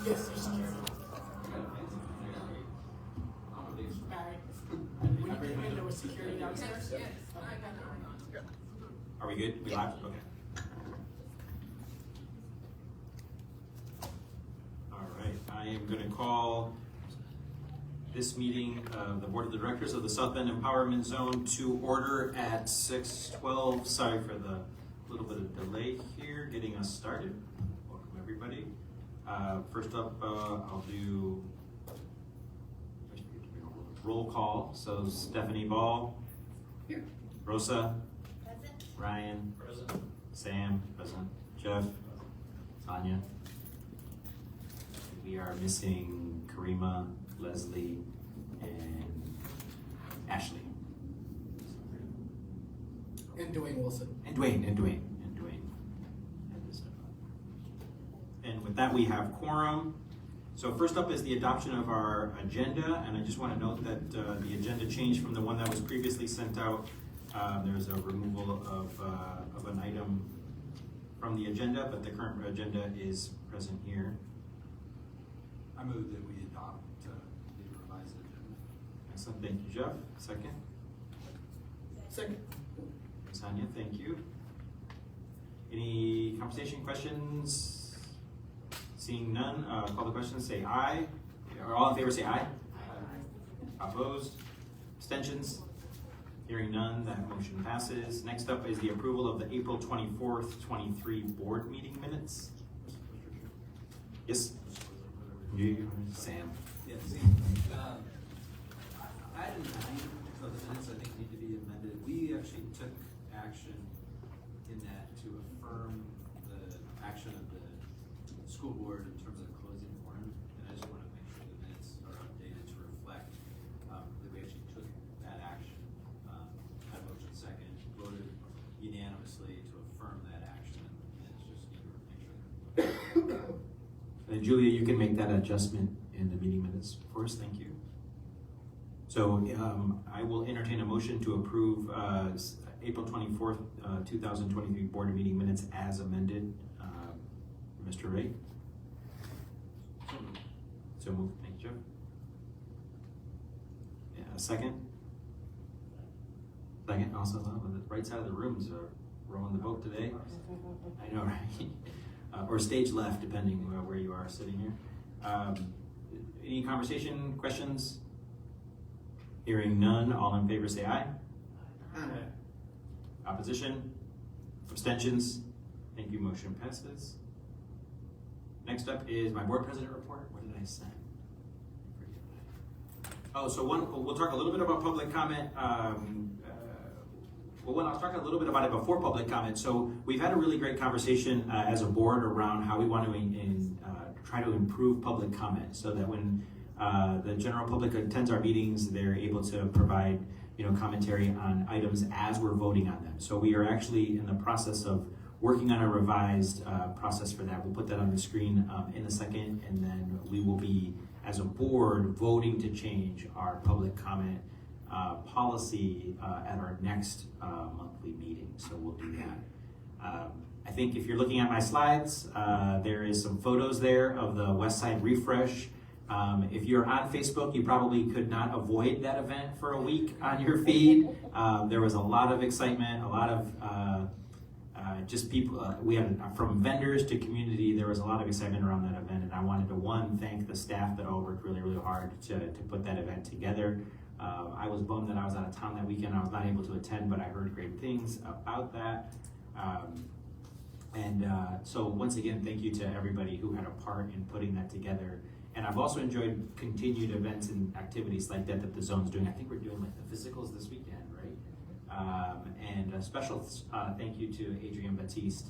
Yes, there's security. Barry, there was security downstairs? Yes. Are we good? We live? Okay. All right, I am going to call this meeting of the Board of Directors of the South Bend Empowerment Zone to order at 6:12. Sorry for the little bit of delay here getting us started. Welcome everybody. First up, I'll do roll call. So Stephanie Ball. Here. Rosa. Present. Ryan. Present. Sam. Present. Jeff. Tanya. We are missing Karima, Leslie, and Ashley. And Dwayne Wilson. And Dwayne. And with that, we have quorum. So first up is the adoption of our agenda, and I just want to note that the agenda changed from the one that was previously sent out. There's a removal of an item from the agenda, but the current agenda is present here. I move that we adopt the revised agenda. Excellent, thank you, Jeff. Second? Second. Sonia, thank you. Any conversation, questions? Seeing none, call the question, say aye. Or all in favor, say aye. Opposed? Abstentions? Hearing none, that motion passes. Next up is the approval of the April 24th, 23 board meeting minutes. Yes? Sam. Yes. Item 9 of the minutes, I think, need to be amended. We actually took action in that to affirm the action of the school board in terms of closing the forum. And I just want to make sure the minutes are updated to reflect that we actually took that action. Had a motion second, voted unanimously to affirm that action, and it's just need to make sure. And Julia, you can make that adjustment in the meeting minutes for us, thank you. So I will entertain a motion to approve April 24th, 2023 board meeting minutes as amended. Mr. Ray? So moved, thank you. Yeah, a second? Second, also, the right side of the rooms are rowing the boat today. I know, right? Or stage left, depending where you are sitting here. Any conversation, questions? Hearing none, all in favor say aye. Aye. Opposition? Abstentions? Thank you, motion passes. Next up is my board president report. What did I say? Oh, so we'll talk a little bit about public comment. I'll talk a little bit about it before public comment. So we've had a really great conversation as a board around how we want to try to improve public comment so that when the general public attends our meetings, they're able to provide commentary on items as we're voting on them. So we are actually in the process of working on a revised process for that. We'll put that on the screen in a second, and then we will be, as a board, voting to change our public comment policy at our next monthly meeting. So we'll do that. I think if you're looking at my slides, there is some photos there of the West Side Refresh. If you're on Facebook, you probably could not avoid that event for a week on your feed. There was a lot of excitement, a lot of just people, we had from vendors to community, there was a lot of excitement around that event, and I wanted to thank the staff that all worked really, really hard to put that event together. I was bummed that I was out of town that weekend. I was not able to attend, but I heard great things about that. So once again, thank you to everybody who had a part in putting that together. And I've also enjoyed continued events and activities like that the zone's doing. I think we're doing like the physicals this weekend, right? And a special thank you to Adrienne Batiste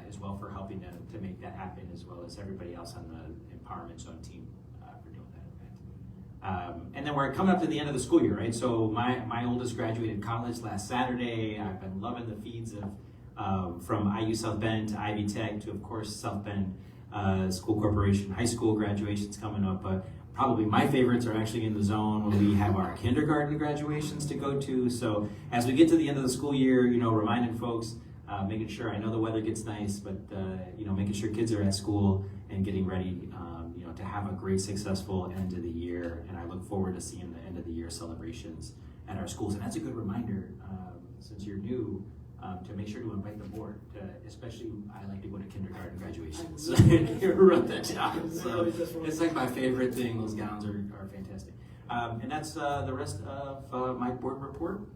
as well for helping to make that happen, as well as everybody else on the Empowerment Zone team for doing that event. And then we're coming up to the end of the school year, right? So my oldest graduated college last Saturday. I've been loving the feeds of from IU South Bend to Ivy Tech to, of course, South Bend School Corporation high school graduations coming up. But probably my favorites are actually in the zone when we have our kindergarten graduations to go to. So as we get to the end of the school year, reminding folks, making sure, I know the weather gets nice, but making sure kids are at school and getting ready, to have a great, successful end of the year. And I look forward to seeing the end of the year celebrations at our schools. And that's a good reminder, since you're new, to make sure to invite the board. Especially, I like to go to kindergarten graduations. You wrote that down. So it's like my favorite thing. Those gowns are fantastic. And that's the rest of my board report.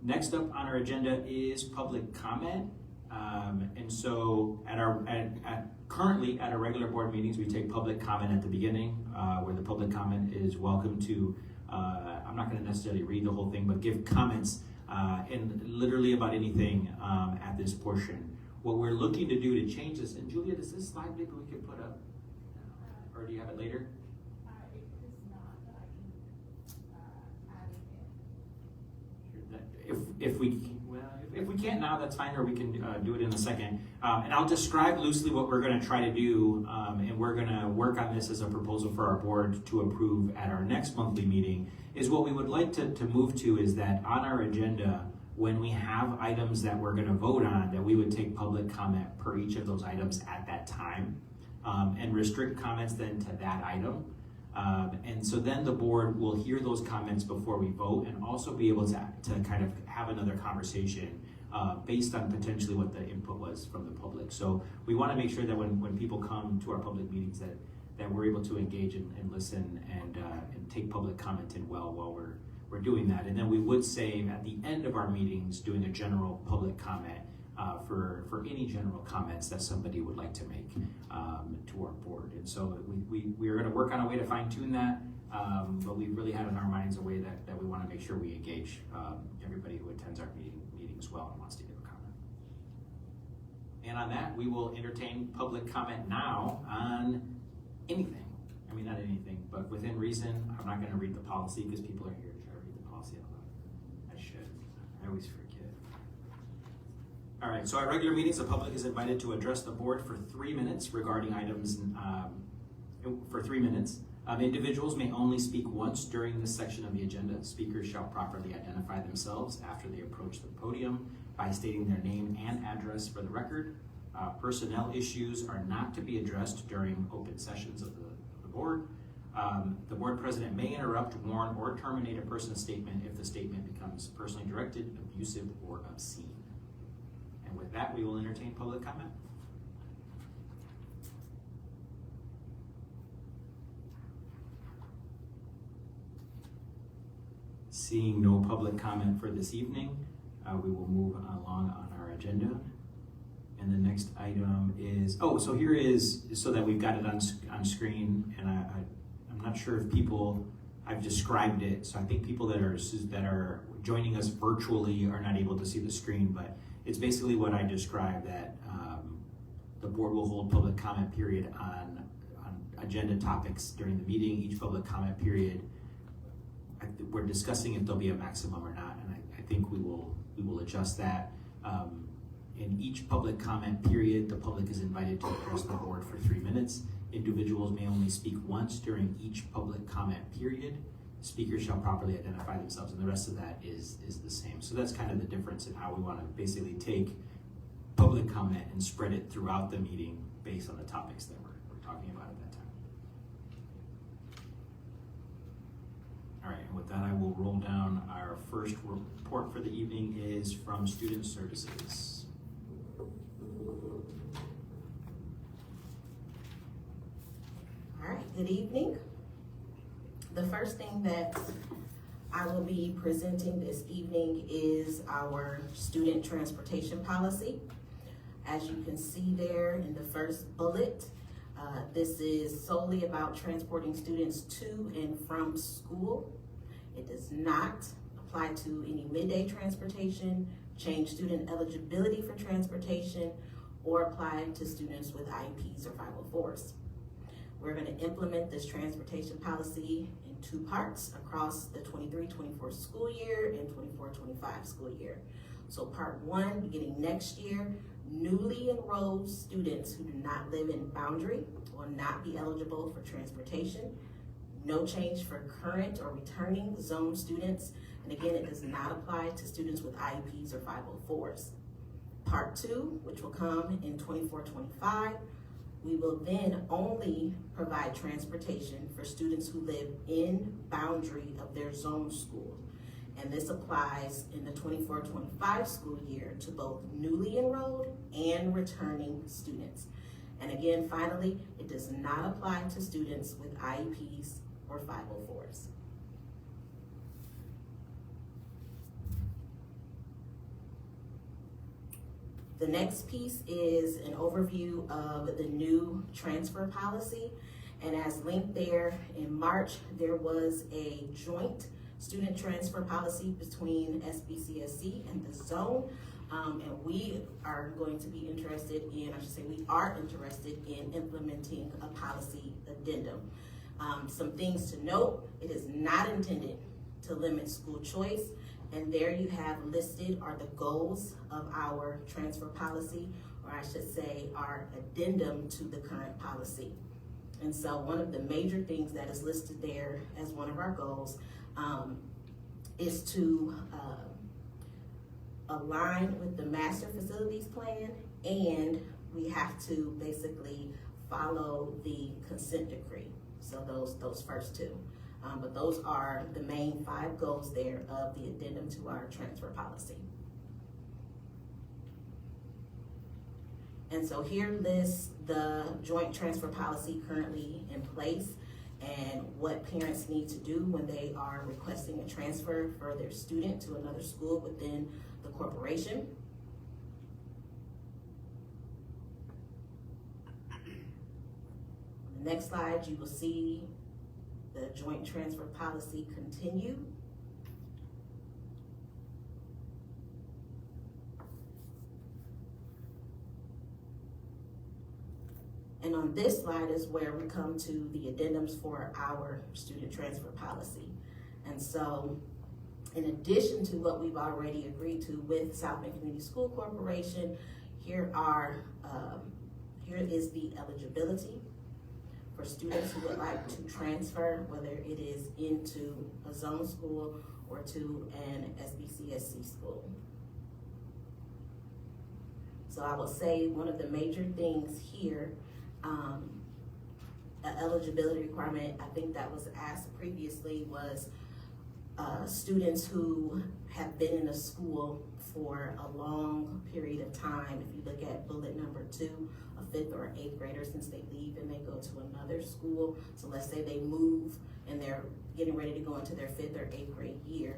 Next up on our agenda is public comment. And so currently at our regular board meetings, we take public comment at the beginning, where the public comment is welcome to, I'm not going to necessarily read the whole thing, but give comments and literally about anything at this portion. What we're looking to do to change this, and Julia, does this slide maybe we can put up, or do you have it later? It is not, but I can add it in. If we can't now, that's fine, or we can do it in a second. And I'll describe loosely what we're going to try to do, and we're going to work on this as a proposal for our board to approve at our next monthly meeting. Is what we would like to move to is that on our agenda, when we have items that we're going to vote on, that we would take public comment per each of those items at that time, and restrict comments then to that item. And so then the board will hear those comments before we vote, and also be able to kind of have another conversation based on potentially what the input was from the public. So we want to make sure that when people come to our public meetings that we're able to engage and listen and take public comment in while we're doing that. And then we would say at the end of our meetings, doing a general public comment for any general comments that somebody would like to make to our board. And so we are going to work on a way to fine tune that, but we really had in our minds a way that we want to make sure we engage everybody who attends our meetings well and wants to give a comment. And on that, we will entertain public comment now on anything. I mean, not anything, but within reason. I'm not going to read the policy because people are here to try to read the policy out loud. I should. I always forget. All right, so at regular meetings, the public is invited to address the board for 3 minutes regarding items for 3 minutes. Individuals may only speak once during this section of the agenda. Speakers shall properly identify themselves after they approach the podium by stating their name and address for the record. Personnel issues are not to be addressed during open sessions of the board. The board president may interrupt, warn, or terminate a person's statement if the statement becomes personally directed, abusive, or obscene. And with that, we will entertain public comment. Seeing no public comment for this evening, we will move along on our agenda. And the next item is, so here is, so that we've got it on screen, and I'm not sure if people, I've described it, so I think people that are joining us virtually are not able to see the screen, but it's basically what I described, that the board will hold public comment period on agenda topics during the meeting. Each public comment period, we're discussing if there'll be a maximum or not, and I think we will adjust that. In each public comment period, the public is invited to address the board for 3 minutes. Individuals may only speak once during each public comment period. Speakers shall properly identify themselves, and the rest of that is the same. So that's kind of the difference in how we want to basically take public comment and spread it throughout the meeting based on the topics that we're talking about at that time. All right, and with that, I will roll down. Our first report for the evening is from Student Services. All right, good evening. The first thing that I will be presenting this evening is our student transportation policy. As you can see there in the first bullet, this is solely about transporting students to and from school. It does not apply to any midday transportation, change student eligibility for transportation, or apply to students with IEPs or 504s. We're going to implement this transportation policy in 2 parts across the 23-24 school year and 24-25 school year. So part 1, beginning next year, newly enrolled students who do not live in Boundary will not be eligible for transportation. No change for current or returning zone students. And again, it does not apply to students with IEPs or 504s. Part 2, which will come in 24-25, We will then only provide transportation for students who live in boundary of their zone school. And this applies in the 24-25 school year to both newly enrolled and returning students. And again, finally, it does not apply to students with IEPs or 504s. The next piece is an overview of the new transfer policy. And as linked there, in March, there was a joint student transfer policy between SBCSC and the zone. And we are going to be interested in, I should say we are interested in implementing a policy addendum. Some things to note: it is not intended to limit school choice. And there you have listed are the goals of our transfer policy, or I should say our addendum to the current policy. And so one of the major things that is listed there as one of our goals is to align with the master facilities plan, and we have to basically follow the consent decree. So those first two. But those are the main 5 goals there of the addendum to our transfer policy. And so here lists the joint transfer policy currently in place and what parents need to do when they are requesting a transfer for their student to another school within the corporation. On the next slide, you will see the joint transfer policy continue. And on this slide is where we come to the addendums for our student transfer policy. And so, in addition to what we've already agreed to with South Bend Community School Corporation, here is the eligibility for students who would like to transfer, whether it is into a zone school or to an SBCSC school. So I will say one of the major things here, the eligibility requirement, I think that was asked previously, was students who have been in a school for a long period of time. If you look at bullet number 2, a 5th or 8th grader, since they leave and they go to another school. So let's say they move and they're getting ready to go into their 5th or 8th grade year.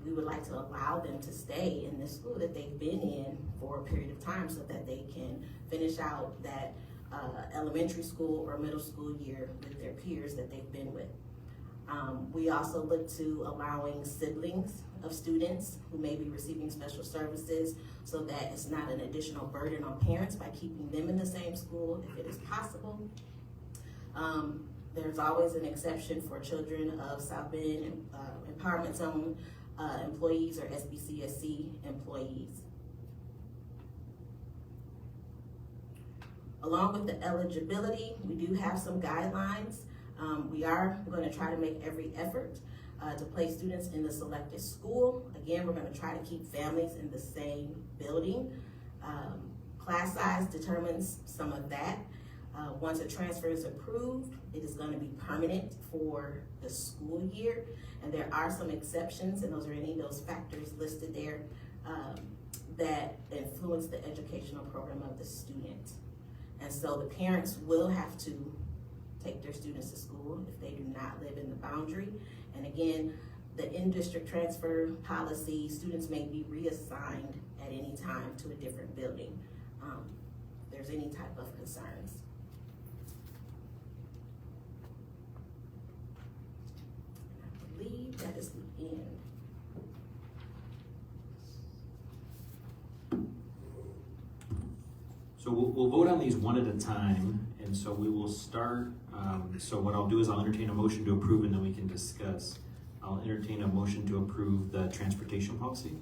We would like to allow them to stay in this school that they've been in for a period of time so that they can finish out that elementary school or middle school year with their peers that they've been with. We also look to allowing siblings of students who may be receiving special services so that it's not an additional burden on parents by keeping them in the same school if it is possible. There's always an exception for children of South Bend Empowerment Zone employees or SBCSC employees. Along with the eligibility, we do have some guidelines. We are going to try to make every effort to place students in the selected school. Again, we're going to try to keep families in the same building. Class size determines some of that. Once a transfer is approved, it is going to be permanent for the school year. And there are some exceptions, and those are any of those factors listed there that influence the educational program of the student. And so the parents will have to take their students to school if they do not live in the boundary. And again, the in-district transfer policy, students may be reassigned at any time to a different building if there's any type of concerns. I believe that is the end. So we'll vote on these one at a time, and so we will start, so what I'll do is I'll entertain a motion to approve and then we can discuss. I'll entertain a motion to approve the transportation policy.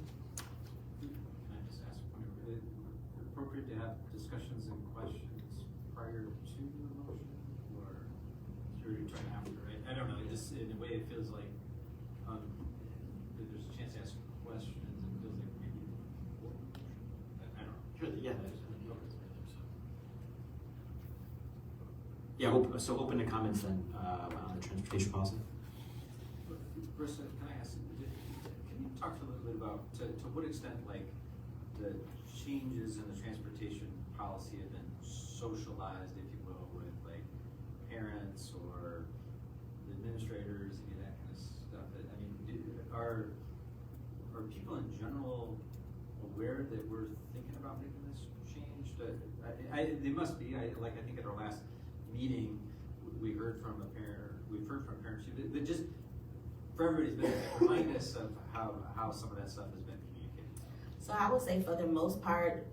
Can I just ask, would it be appropriate to have discussions and questions prior to the motion, or should we try after, right? I don't know, it just, in a way, it feels like, if there's a chance to ask questions, it feels like maybe, I don't know. Sure, yeah. Yeah, so open to comments then on the transportation policy. Brissa, can I ask, can you talk a little bit about, to what extent, like, the changes in the transportation policy have been socialized, if you will, with, like, parents or the administrators, any of that kind of stuff? I mean, are people in general aware that we're thinking about making this change? They must be. I think at our last meeting, we've heard from parents, but just for everybody's benefit, remind us of how some of that stuff has been communicated. So I would say for the most part,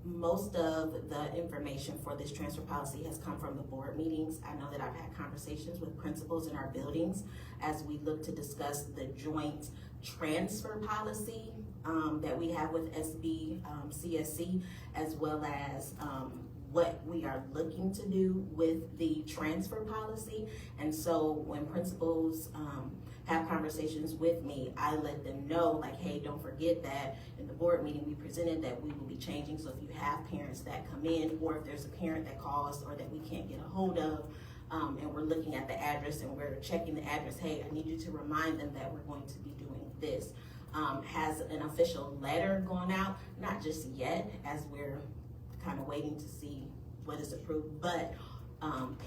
most of the information for this transfer policy has come from the board meetings. I know that I've had conversations with principals in our buildings as we look to discuss the joint transfer policy that we have with SBCSC, as well as what we are looking to do with the transfer policy. And so when principals have conversations with me, I let them know, like, hey, don't forget that in the board meeting we presented that we will be changing. So if you have parents that come in, or if there's a parent that calls or that we can't get a hold of, and we're looking at the address and we're checking the address, hey, I need you to remind them that we're going to be doing this. Has an official letter gone out? Not just yet, as we're kind of waiting to see what is approved, but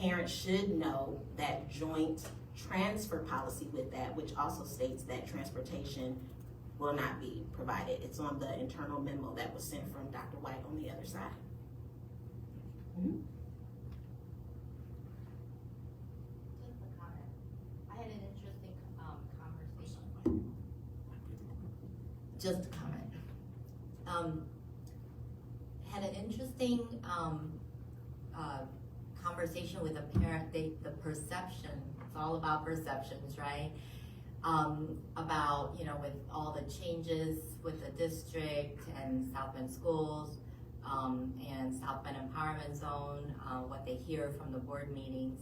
parents should know that joint transfer policy with that, which also states that transportation will not be provided. It's on the internal memo that was sent from Dr. White on the other side. Mm-hmm. Just a comment. I had an interesting conversation. Just a comment. Had an interesting conversation with a parent. The perception, it's all about perceptions, right? About, with all the changes with the district and South Bend schools and South Bend Empowerment Zone, what they hear from the board meetings.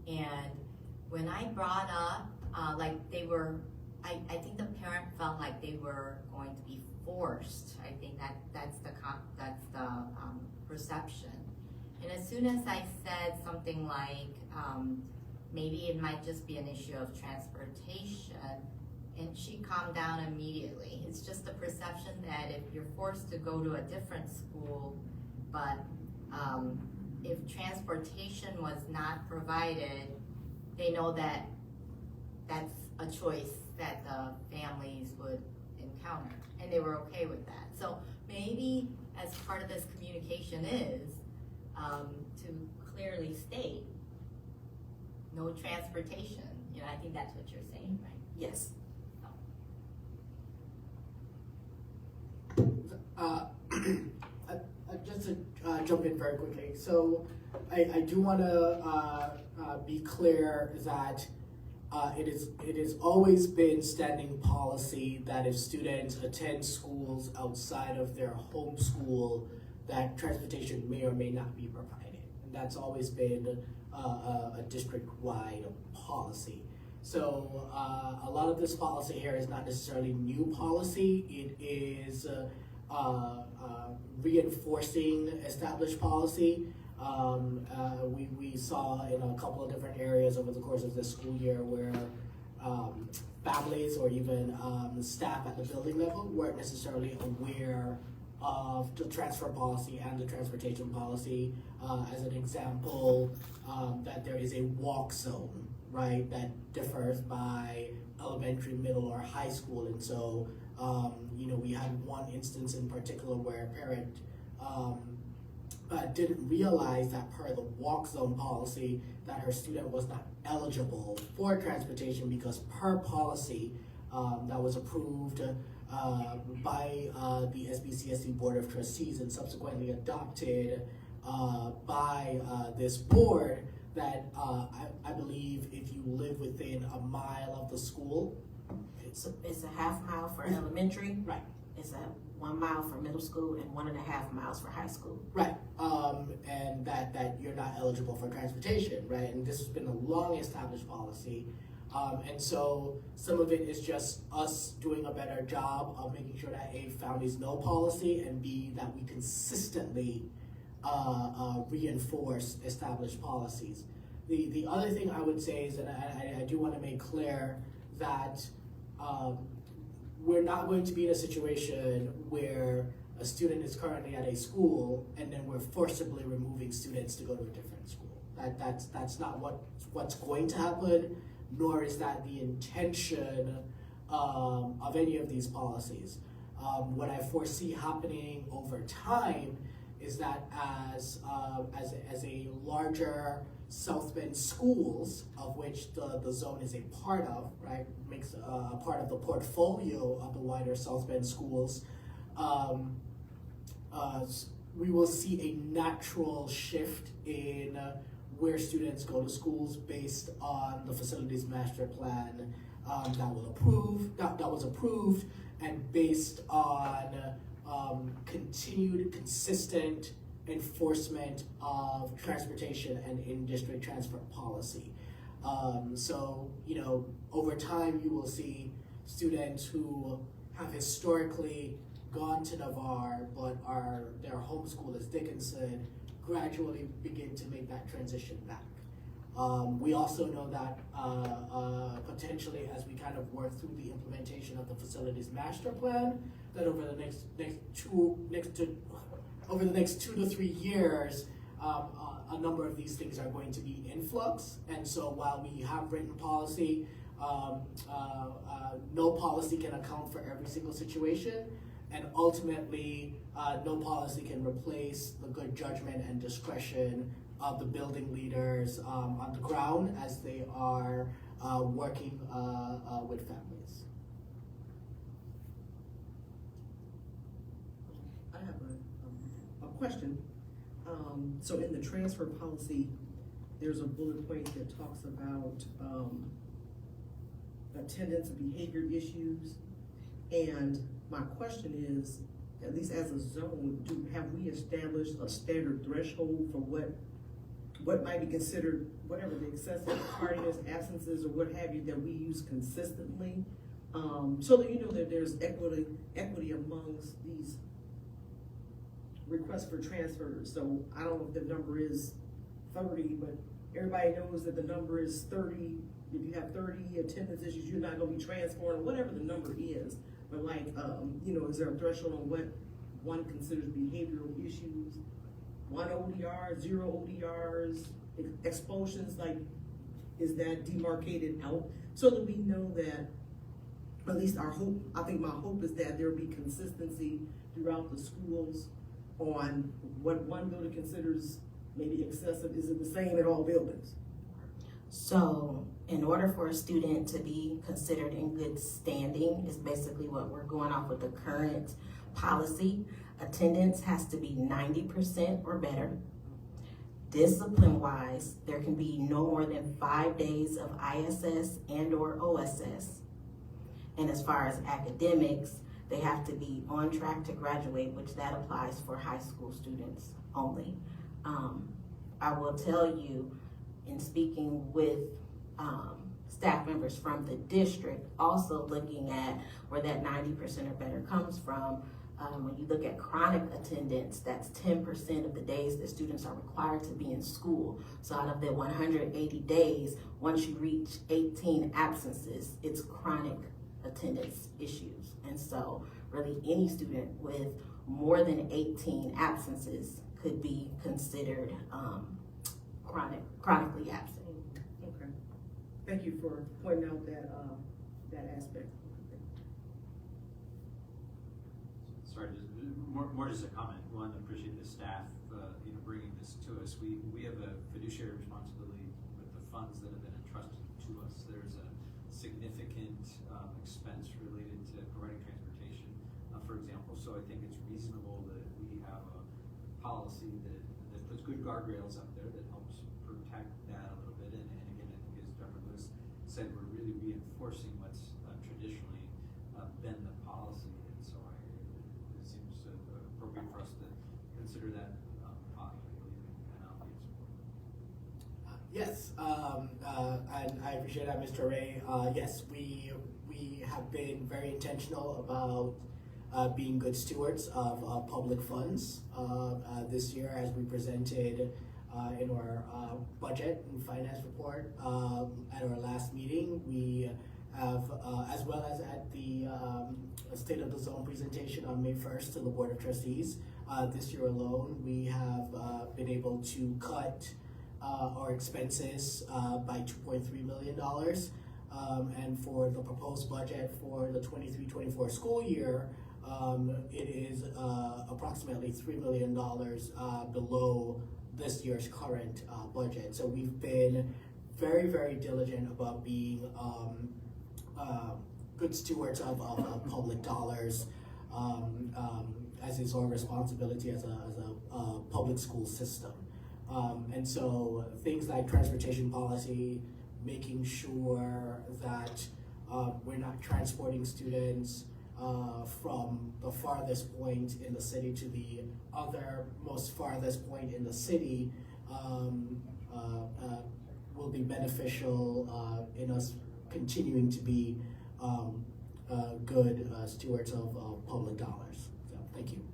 And when I brought up, I think the parent felt like they were going to be forced. I think that's the perception. And as soon as I said something like, maybe it might just be an issue of transportation, and she calmed down immediately. It's just the perception that if you're forced to go to a different school, but if transportation was not provided, they know that that's a choice that the families would encounter, and they were okay with that. So maybe as part of this communication is to clearly state no transportation. I think that's what you're saying, right? Yes. Just to jump in very quickly. So I do want to be clear that it has always been standing policy that if students attend schools outside of their home school, that transportation may or may not be provided. And that's always been a district-wide policy. So a lot of this policy here is not necessarily new policy. It is reinforcing established policy. We saw in a couple of different areas over the course of this school year where families or even staff at the building level weren't necessarily aware of the transfer policy and the transportation policy. As an example, that there is a walk zone, right, that differs by elementary, middle, or high school. And so, we had one instance in particular where a parent didn't realize that per the walk zone policy that her student was not eligible for transportation because per policy that was approved by the SBCSC Board of Trustees and subsequently adopted by this board, that I believe if you live within a mile of the school, It's a half mile for elementary. right. It's a 1 mile for middle school and 1.5 miles for high school. Right, and that you're not eligible for transportation, right? And this has been a long established policy. And so some of it is just us doing a better job of making sure that A, families know policy, and B, that we consistently reinforce established policies. The other thing I would say is, and I do want to make clear that we're not going to be in a situation where a student is currently at a school and then we're forcibly removing students to go to a different school. That's not what's going to happen, nor is that the intention of any of these policies. What I foresee happening over time is that as a larger South Bend schools, of which the zone is a part of, right, makes a part of the portfolio of the wider South Bend schools, we will see a natural shift in where students go to schools based on the facilities master plan that was approved, and based on continued consistent enforcement of transportation and in-district transfer policy. So, over time you will see students who have historically gone to Navarre but their home school is Dickinson gradually begin to make that transition back. We also know that potentially, as we kind of work through the implementation of the facilities master plan, that over the next 2 to 3 years, a number of these things are going to be in flux. And so while we have written policy, no policy can account for every single situation. And ultimately, no policy can replace the good judgment and discretion of the building leaders on the ground as they are working with families. I have a question. So in the transfer policy, there's a bullet point that talks about attendance and behavior issues. And my question is, at least as a zone, have we established a standard threshold for what might be considered, whatever the excessive tardiness, absences, or what have you, that we use consistently, so that that there's equity amongst these requests for transfers? So I don't know if the number is 30, but everybody knows that the number is 30. If you have 30 attendance issues, you're not going to be transferring, whatever the number is. But is there a threshold on what one considers behavioral issues? 1 ODR, 0 ODRs, expulsions, is that demarcated out so that we know that, at least our hope, I think my hope is that there'll be consistency throughout the schools on what one building considers maybe excessive. Is it the same at all buildings? So in order for a student to be considered in good standing, is basically what we're going off with the current policy. Attendance has to be 90% or better. Discipline-wise, there can be no more than 5 days of ISS and or OSS. And as far as academics, they have to be on track to graduate, which that applies for high school students only. I will tell you, in speaking with staff members from the district, also looking at where that 90% or better comes from, when you look at chronic attendance, that's 10% of the days that students are required to be in school. So out of the 180 days, once you reach 18 absences, it's chronic attendance issues. And so really any student with more than 18 absences could be considered chronically absent. Okay. Thank you for pointing out that aspect. Sorry, more just a comment. One, appreciate the staff, bringing this to us. We have a fiduciary responsibility with the funds that have been entrusted to us. There's a significant expense related to providing transportation, for example. So I think it's reasonable that we have a policy that puts good guardrails up there that helps protect that a little bit. And again, I think as Dr. Lewis said, we're really reinforcing what's traditionally been the policy. And so it seems appropriate for us to consider that and I'll be supportive. Yes, and I appreciate that, Mr. Ray. Yes, we have been very intentional about being good stewards of public funds. This year, as we presented in our budget and finance report at our last meeting, we have, as well as at the State of the Zone presentation on May 1st to the Board of Trustees, this year alone, we have been able to cut our expenses by $2.3 million. And for the proposed budget for the 23-24 school year, it is approximately $3 million below this year's current budget. So we've been very, very diligent about being good stewards of public dollars, as is our responsibility as a public school system. And so things like transportation policy, making sure that we're not transporting students from the farthest point in the city to the other most farthest point in the city will be beneficial in us continuing to be good stewards of public dollars. So, thank you.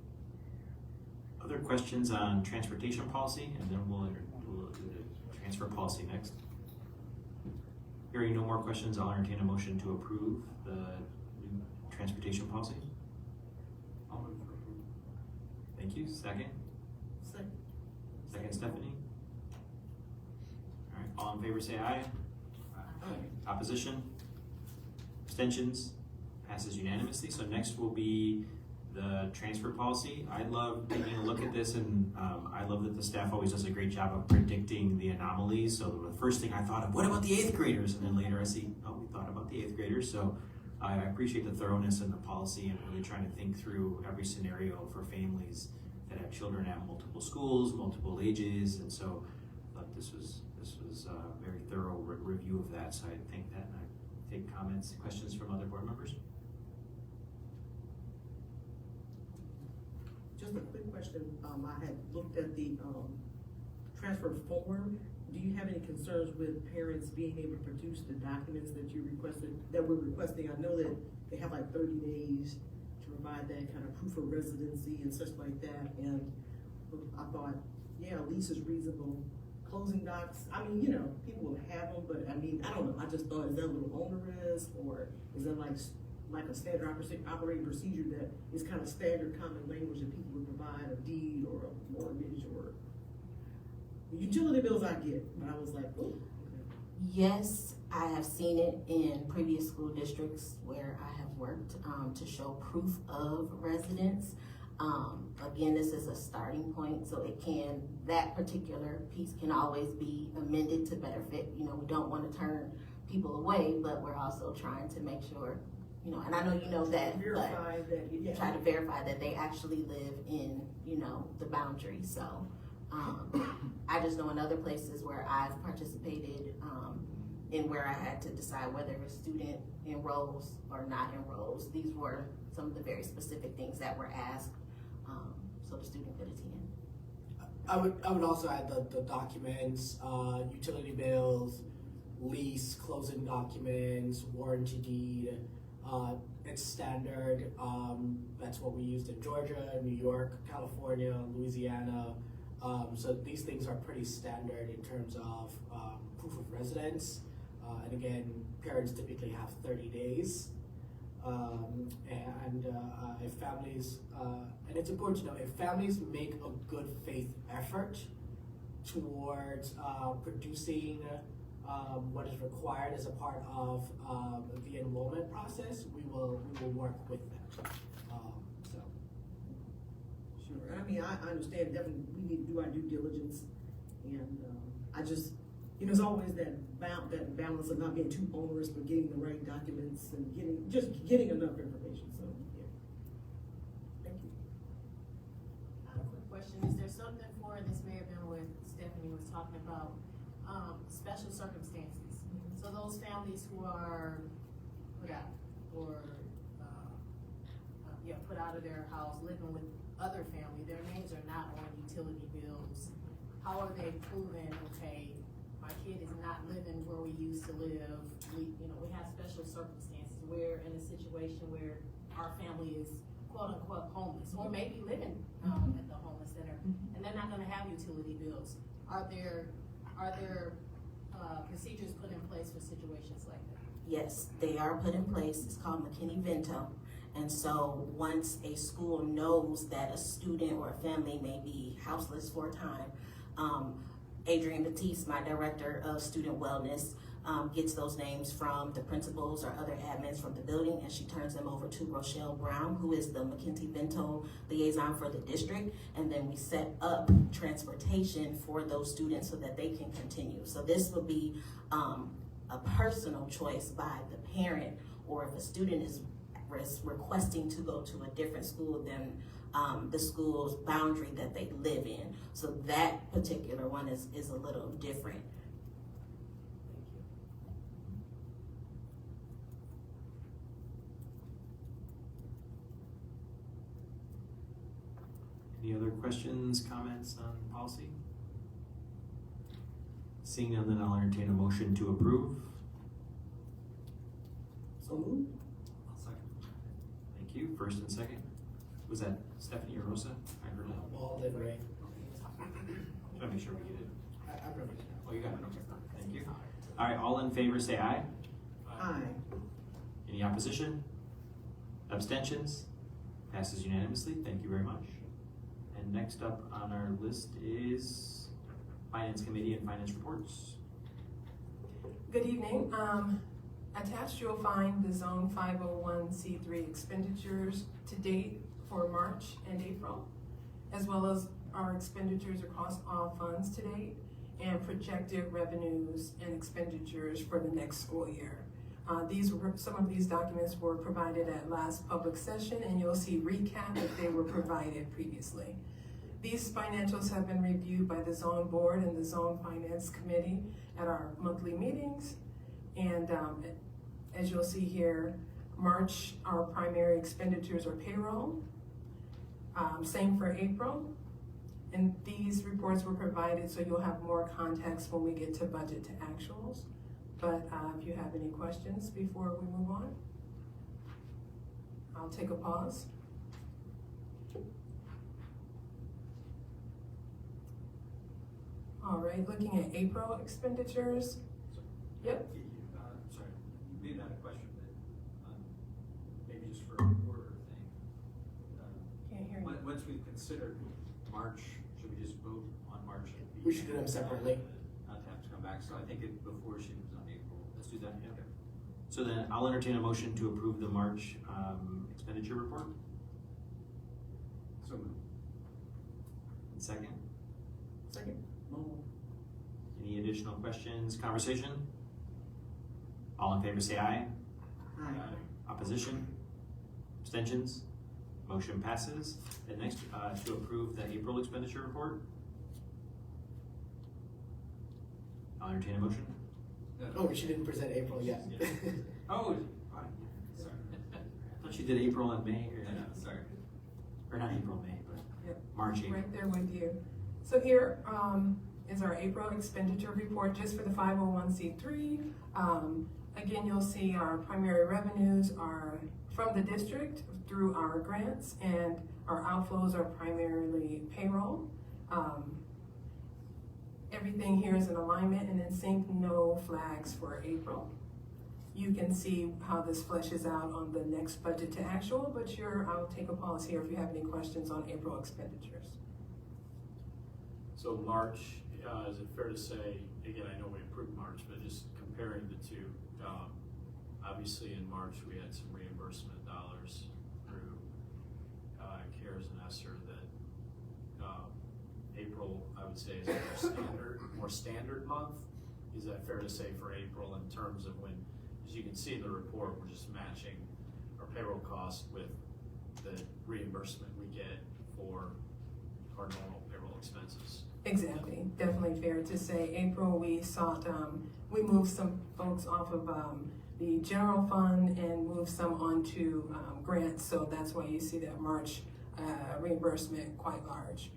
Other questions on transportation policy, and then we'll do the transfer policy next. Hearing no more questions, I'll entertain a motion to approve the new transportation policy. I'll move for approval. Thank you. Second? Second, Stephanie? All right, all in favor say aye. Opposition? Abstentions? Passes unanimously. So next will be the transfer policy. I love taking a look at this, and I love that the staff always does a great job of predicting the anomalies. So the first thing I thought of, what about the 8th graders? And then later I see, oh, we thought about the 8th graders. So I appreciate the thoroughness in the policy and really trying to think through every scenario for families that have children at multiple schools, multiple ages. And so I thought this was a very thorough review of that. So I think that, and I take comments, questions from other board members. Just a quick question, I had looked at the, transfer form. Do you have any concerns with parents being able to produce the documents that you requested, that we're requesting? I know that they have like 30 days to provide that kind of proof of residency and such like that, and I thought, yeah, at least it's reasonable. Closing docs, I mean, you know, people will have them, but I mean, I don't know, I just thought, is that a little onerous, or is that like a standard operating procedure that is kind of standard common language that people would provide, a deed or a mortgage or the utility bills I get, but I was like, oh, okay. Yes, I have seen it in previous school districts where I have worked to show proof of residence. Again, this is a starting point, so that particular piece can always be amended to better fit. You know, we don't want to turn people away, but we're also trying to make sure, you know, and I know you know that, Verify that, yeah. try to verify that they actually live in, you know, the boundary. So I just know in other places where I've participated in where I had to decide whether a student enrolls or not enrolls, these were some of the very specific things that were asked so the student could attend. I would also add the documents, utility bills, lease, closing documents, warranty deed. It's standard. That's what we used in Georgia, New York, California, Louisiana. So these things are pretty standard in terms of proof of residence. And again, parents typically have 30 days. If families, and it's important to know, if families make a good faith effort towards producing what is required as a part of the enrollment process, we will work with them. Sure, I mean, I understand definitely we need to do our due diligence, and I just, you know, it's always that balance of not being too onerous, but getting the right documents and getting enough information, so, yeah. Thank you. I have a quick question. Is there something for, this may have been what Stephanie was talking about, special circumstances? So those families who are put out or, put out of their house, living with other family, their names are not on utility bills. How are they proven, okay, my kid is not living where we used to live? We have special circumstances. We're in a situation where our family is quote-unquote homeless, or maybe living at the homeless center, and they're not gonna have utility bills. Are there procedures put in place for situations like that? Yes, they are put in place. It's called McKinney-Vento. And so once a school knows that a student or a family may be houseless for a time, Adrienne Batiste, my director of student wellness, gets those names from the principals or other admins from the building, and she turns them over to Rochelle Brown, who is the McKinney-Vento liaison for the district, and then we set up transportation for those students so that they can continue. So this would be a personal choice by the parent, or if a student is requesting to go to a different school than the school's boundary that they live in. So that particular one is a little different. Any other questions, comments on policy? Seeing none, then I'll entertain a motion to approve. So moved. I'll second. Thank you. First and second. Was that Stephanie or Rosa? I heard it. All did right. Should I make sure we get it? I'm ready. Oh, you got it. Okay. Thank you. All right. All in favor, say aye. Aye. Any opposition? Abstentions? Passes unanimously. Thank you very much. And next up on our list is Finance Committee and Finance Reports. Good evening. Attached, you'll find the Zone 501c3 expenditures to date for March and April, as well as our expenditures across all funds to date, and projected revenues and expenditures for the next school year. Some of these documents were provided at last public session, and you'll see recap if they were provided previously. These financials have been reviewed by the Zone Board and the Zone Finance Committee at our monthly meetings. And as you'll see here, March, our primary expenditures are payroll. Same for April. And these reports were provided so you'll have more context when we get to budget to actuals. But if you have any questions before we move on, I'll take a pause. All right, looking at April expenditures. Yep. Sorry, maybe not a question, but maybe just for a order thing. Can't hear you. Once we've considered March, should we just vote on March? We should do them separately. Not to have to come back, so I think before she moves on April, Let's do that. Okay. So then I'll entertain a motion to approve the March expenditure report. so moved. Second. Second. Any additional questions, conversation? All in favor say aye. Aye. Opposition? Abstentions? Motion passes. And next, to approve the April expenditure report. I'll entertain a motion. Oh, she didn't present April yet. Oh, fine. Sorry. I thought you did April and May, Sorry. or not April, May, but Yep. March, April. Right there with you. So here is our April expenditure report just for the 501c3. Again, you'll see our primary revenues are from the district through our grants, and our outflows are primarily payroll. Everything here is in alignment and in sync, no flags for April. You can see how this fleshes out on the next budget to actual, but I'll take a pause here if you have any questions on April expenditures. So March, is it fair to say, again, I know we approved March, but just comparing the two, obviously in March, we had some reimbursement dollars through CARES and ESSER that April, I would say, is a more standard month. Is that fair to say for April in terms of when, as you can see in the report, we're just matching our payroll cost with the reimbursement we get for our normal payroll expenses? Exactly, definitely fair to say. April, we sought, we moved some folks off of the general fund and moved some onto grants, so that's why you see that March reimbursement quite large.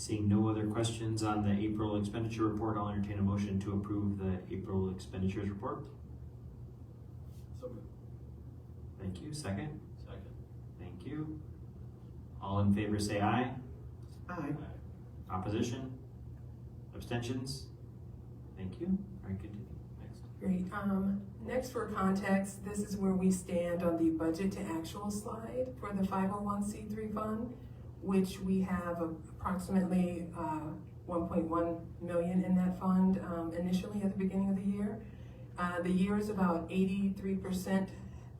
Seeing no other questions on the April expenditure report, I'll entertain a motion to approve the April expenditures report. So moved. Thank you. Second? Second. Thank you. All in favor say aye. Aye. Opposition? Abstentions? Thank you. All right, continue. Next. Great. Next, for context, this is where we stand on the budget to actual slide for the 501c3 fund, which we have approximately 1.1 million in that fund initially at the beginning of the year. The year is about 83%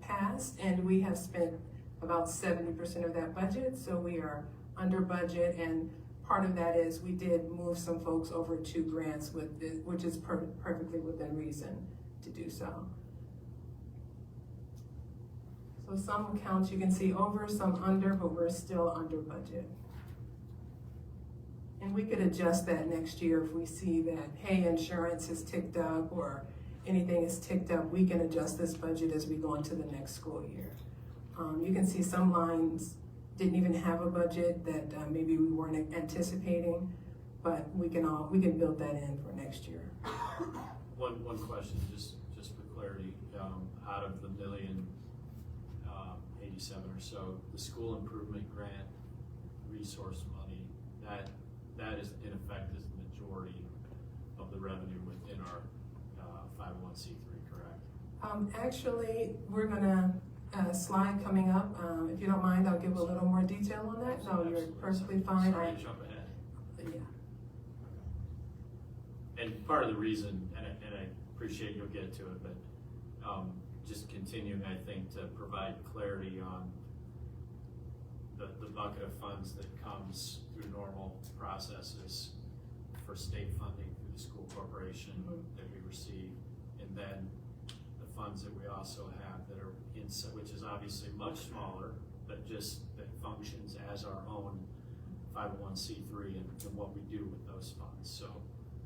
passed, and we have spent about 70% of that budget, so we are under budget, and part of that is we did move some folks over to grants, which is perfectly within reason to do so. So some accounts you can see over, some under, but we're still under budget. And we could adjust that next year if we see that, hey, insurance has ticked up or anything is ticked up, we can adjust this budget as we go into the next school year. You can see some lines didn't even have a budget that maybe we weren't anticipating, but we can build that in for next year. One question, just for clarity, out of the $1,087,000 or so, the school improvement grant resource money, that is in effect is the majority of the revenue within our 501c3, correct? Actually, we're gonna slide coming up. If you don't mind, I'll give a little more detail on that. No, you're perfectly fine. Sorry to jump ahead. Yeah. And part of the reason, and I appreciate you'll get to it, but just continuing, I think, to provide clarity on the bucket of funds that comes through normal processes for state funding through the school corporation that we receive, and then the funds that we also have that are which is obviously much smaller, but just that functions as our own 501c3 and what we do with those funds. So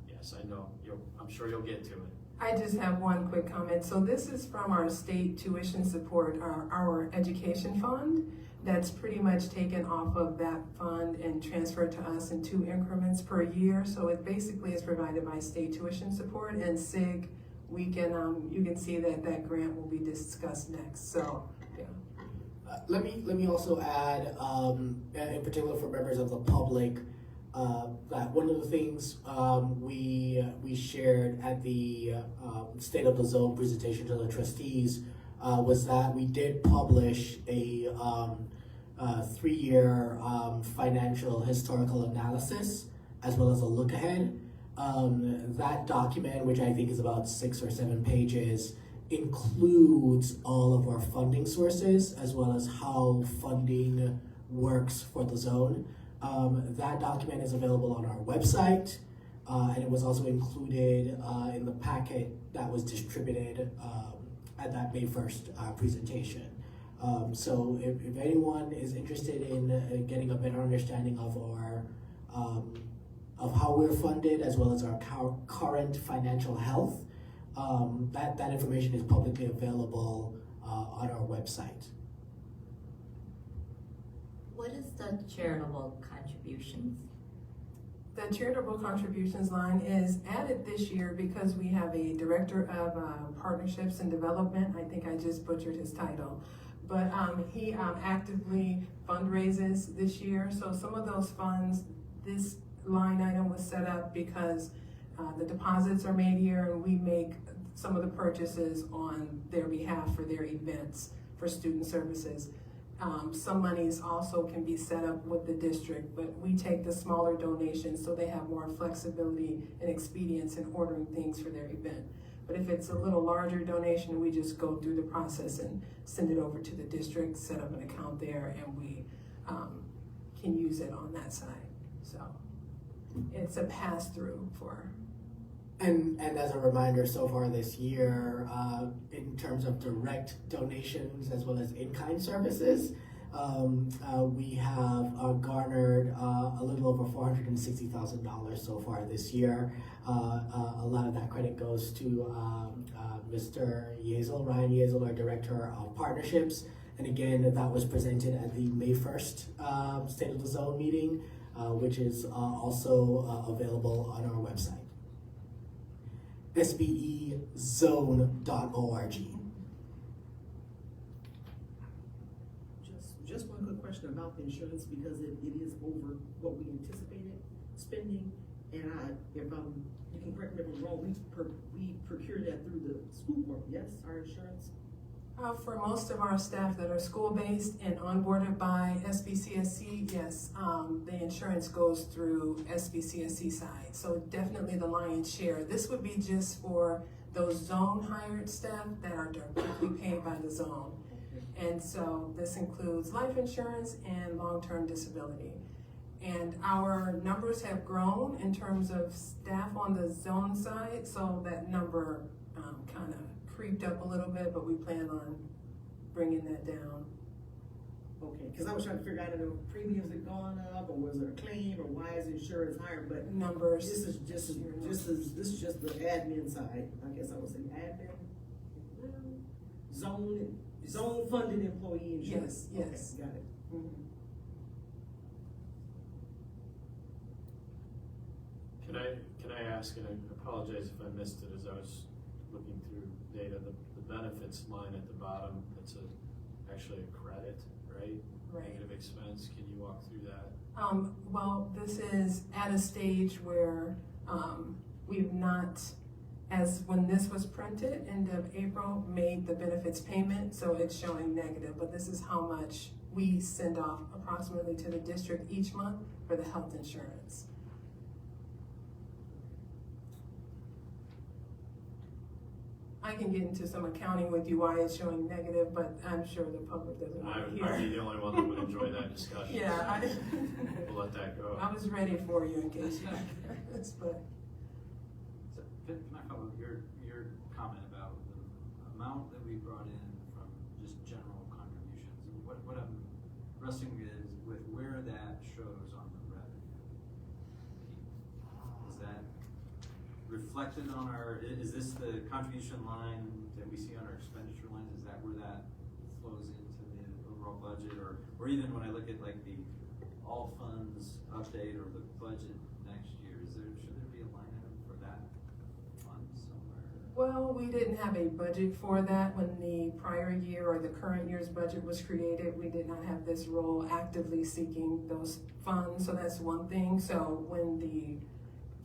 yes, I know I'm sure you'll get to it. I just have one quick comment. So this is from our state tuition support, our education fund. That's pretty much taken off of that fund and transferred to us in 2 increments per year. So it basically is provided by state tuition support and SIG. We can, you can see that grant will be discussed next. So, yeah. Let me also add, in particular for members of the public, that one of the things we shared at the State of the Zone presentation to the trustees was that we did publish a 3-year financial historical analysis as well as a look ahead. That document, which I think is about 6 or 7 pages, includes all of our funding sources as well as how funding works for the zone. That document is available on our website, and it was also included in the packet that was distributed at that May 1st presentation. So if anyone is interested in getting a better understanding of our of how we're funded as well as our current financial health, that information is publicly available on our website. What is the charitable contributions? The charitable contributions line is added this year because we have a director of partnerships and development. I think I just butchered his title, but he actively fundraises this year. So some of those funds, this line item was set up because the deposits are made here and we make some of the purchases on their behalf for their events for student services. Some monies also can be set up with the district, but we take the smaller donations so they have more flexibility and expedience in ordering things for their event. But if it's a little larger donation, we just go through the process and send it over to the district, set up an account there, and we can use it on that side. So it's a pass-through for. And as a reminder, so far this year, in terms of direct donations as well as in-kind services, we have garnered a little over $460,000 so far this year. A lot of that credit goes to Mr. Yezel, Ryan Yezel, our Director of Partnerships. And again, that was presented at the May 1st State of the Zone meeting. which is also available on our website, SBEZone.org. Just one quick question about the insurance, because it is over what we anticipated spending, and you can correct me if I'm wrong, we procured that through the school board, yes, our insurance? For most of our staff that are school-based and onboarded by SBCSC, yes, the insurance goes through SBCSC side. So definitely the lion's share. This would be just for those zone hired staff that are directly paid by the zone. And so this includes life insurance and long-term disability. And our numbers have grown in terms of staff on the zone side, so that number kind of creeped up a little bit, but we plan on bringing that down. Okay, because I was trying to figure out if the premiums had gone up, or was it a claim, or why is insurance higher, but Numbers. this is just the admin side, I guess I would say admin. Zone funded employee insurance. Yes. Okay, got it. Mhm. Can I ask, and I apologize if I missed it as I was looking through data, the benefits line at the bottom, that's actually a credit, right? Right. Negative expense, can you walk through that? Well, this is at a stage where we've not, as when this was printed, end of April, made the benefits payment, so it's showing negative, but this is how much we send off approximately to the district each month for the health insurance. I can get into some accounting with you why it's showing negative, but I'm sure the public doesn't want to hear. I'd be the only one that would enjoy that discussion. Yeah, We'll let that go. I was ready for you in case you were curious, but. So, can I follow up your comment about the amount that we brought in from just general contributions? What I'm wrestling is with where that shows on the revenue. Is that reflected on is this the contribution line that we see on our expenditure lines? Is that where that flows into the overall budget? Or even when I look at like the all funds update or the budget next year, should there be a line item for that fund somewhere? Well, we didn't have a budget for that when the prior year or the current year's budget was created. We did not have this role actively seeking those funds, so that's one thing. So when the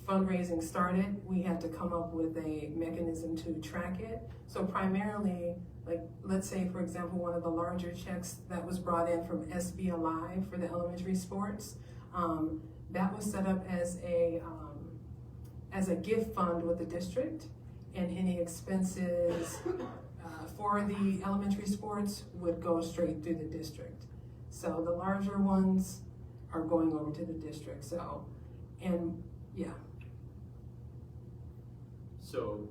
fundraising started, we had to come up with a mechanism to track it. So primarily, like, let's say, for example, one of the larger checks that was brought in from SB Alive for the elementary sports, that was set up as a gift fund with the district, and any expenses for the elementary sports would go straight through the district. So the larger ones are going over to the district, so, and yeah. So,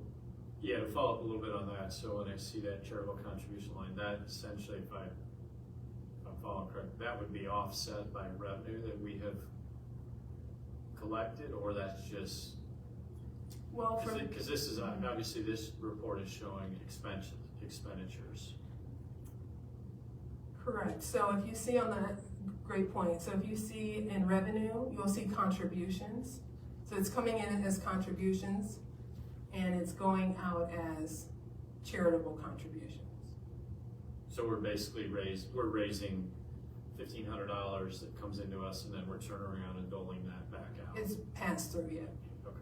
yeah, to follow up a little bit on that, so when I see that charitable contribution line, that essentially, if I'm following correct, that would be offset by revenue that we have collected, or that's just, Well, because this is, obviously this report is showing expenditures. correct. So if you see on that, great point. So if you see in revenue, you'll see contributions. So it's coming in as contributions, and it's going out as charitable contributions. So we're basically raising $1,500 that comes into us, and then we're turning around and doling that back out. It's passed through, yeah. Okay.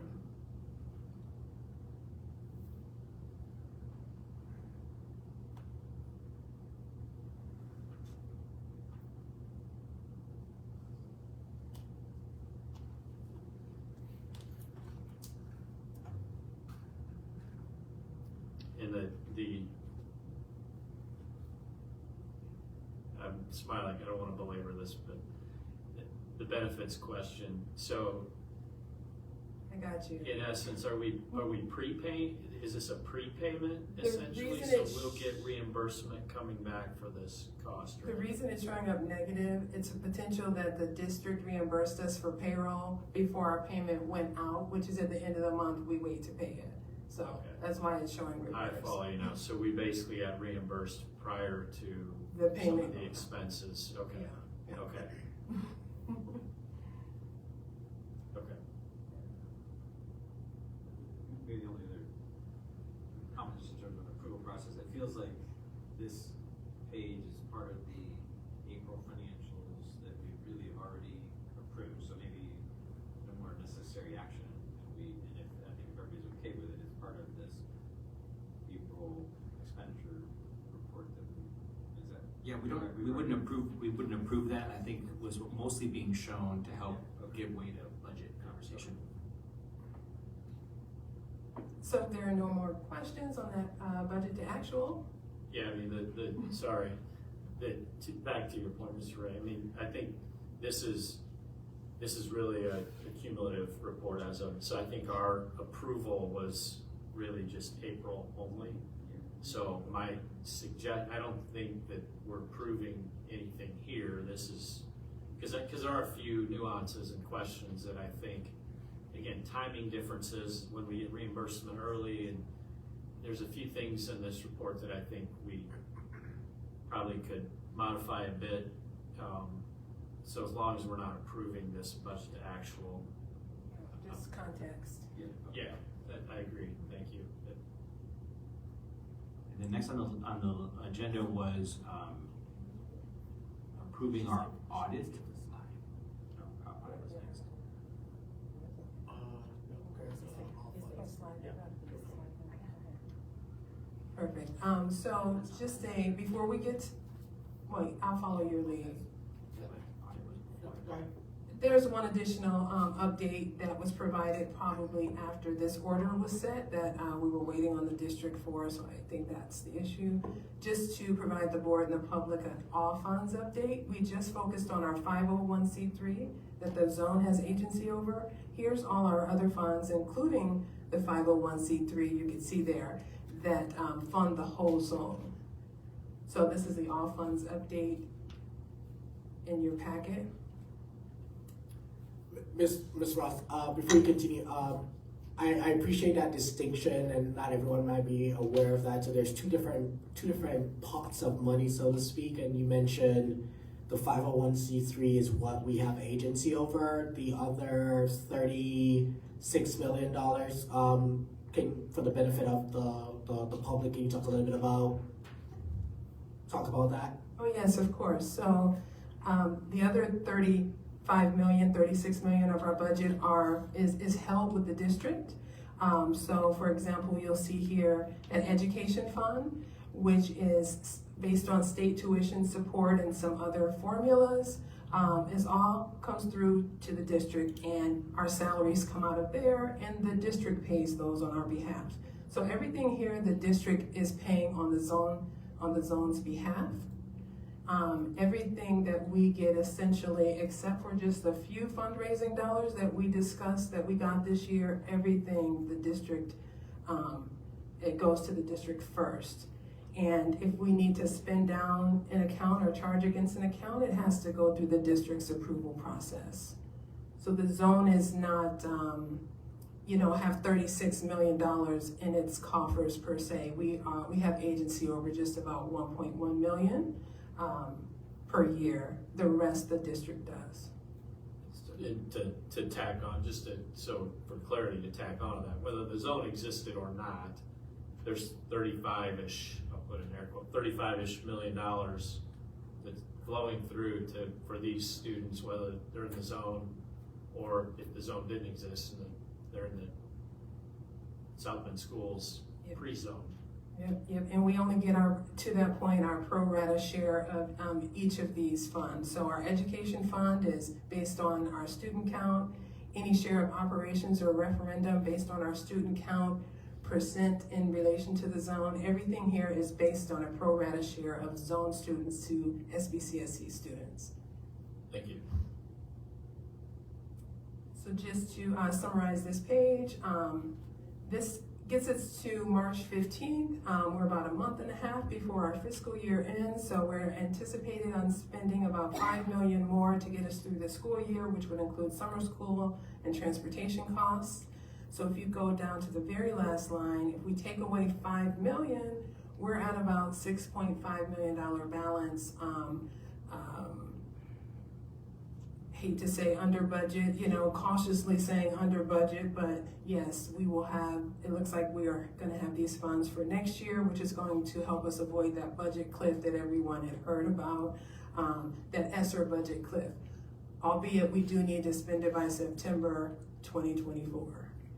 And I'm smiling, I don't want to belabor this, but the benefits question, so I got you. in essence, are we prepaying, is this a prepayment The essentially? reason So it's- we'll get reimbursement coming back for this cost, The right? reason it's showing up negative, it's a potential that the district reimbursed us for payroll before our payment went out, which is at the end of the month, we wait to pay it. So Okay. that's why it's showing I reversed. follow you now, so we basically got reimbursed prior to The some payment. of the expenses, okay, Yeah. okay. this page is part of the April financials that we really already approved, so maybe no more necessary action. And if, I think if everybody's okay with it, it's part of this April expenditure report that we, is that? Yeah, we wouldn't approve that. I think it was mostly being shown to help give way to budget conversation. So if there are no more questions on that budget to actual, Yeah, I mean, back to your point, Mr. Ray, I mean, I think this is really a cumulative report as of, so I think our approval was really just April only. So I don't think that we're approving anything here. This is, because there are a few nuances and questions that I think, again, timing differences when we get reimbursement early, and there's a few things in this report that I think we probably could modify a bit. So as long as we're not approving this budget to actual. just context. Yeah, I agree, thank you. And then next on the agenda was approving our audit. No, audit was next. Perfect. So just before we get, wait, I'll follow your lead. There's one additional update that was provided probably after this order was set that we were waiting on the district for, so I think that's the issue. Just to provide the board and the public an all funds update, we just focused on our 501c3 that the zone has agency over. Here's all our other funds, including the 501c3 you can see there that fund the whole zone. So this is the all funds update in your packet. Ms. Roth, before you continue, I appreciate that distinction, and not everyone might be aware of that. So there's two different pots of money, so to speak. And you mentioned the 501c3 is what we have agency over. The other $36 million, for the benefit of the public, can you talk a little bit about that? Oh yes, of course. So the other 36 million of our budget is held with the district. So for example, you'll see here an education fund, which is based on state tuition support and some other formulas, comes through to the district, and our salaries come out of there, and the district pays those on our behalf. So everything here the district is paying on the zone's behalf. Everything that we get essentially, except for just a few fundraising dollars that we discussed that we got this year, everything the district, it goes to the district first. And if we need to spend down an account or charge against an account, it has to go through the district's approval process. So the zone is not, have $36 million in its coffers per se. We have agency over just about 1.1 million. Per year. The rest the district does. To tack on, so for clarity, to tack on to that, whether the zone existed or not, there's 35-ish, I'll put in air quote, $35-ish million that's flowing through for these students, whether they're in the zone or if the zone didn't exist and they're in the South Bend schools pre-zone. Yep, and we only get to that point, our pro rata share of each of these funds. So our education fund is based on our student count, any share of operations or referendum based on our student count, percent in relation to the zone. Everything here is based on a pro rata share of zone students to SBCSC students. Thank you. So just to summarize this page, this gets us to March 15th. We're about a month and a half before our fiscal year ends, so we're anticipating on spending about $5 million more to get us through the school year, which would include summer school and transportation costs. So if you go down to the very last line, if we take away $5 million, we're at about $6.5 million balance hate to say under budget, cautiously saying under budget, but yes, we will have, it looks like we are gonna have these funds for next year, which is going to help us avoid that budget cliff that everyone had heard about, that ESSER budget cliff. Albeit we do need to spend it by September 2024.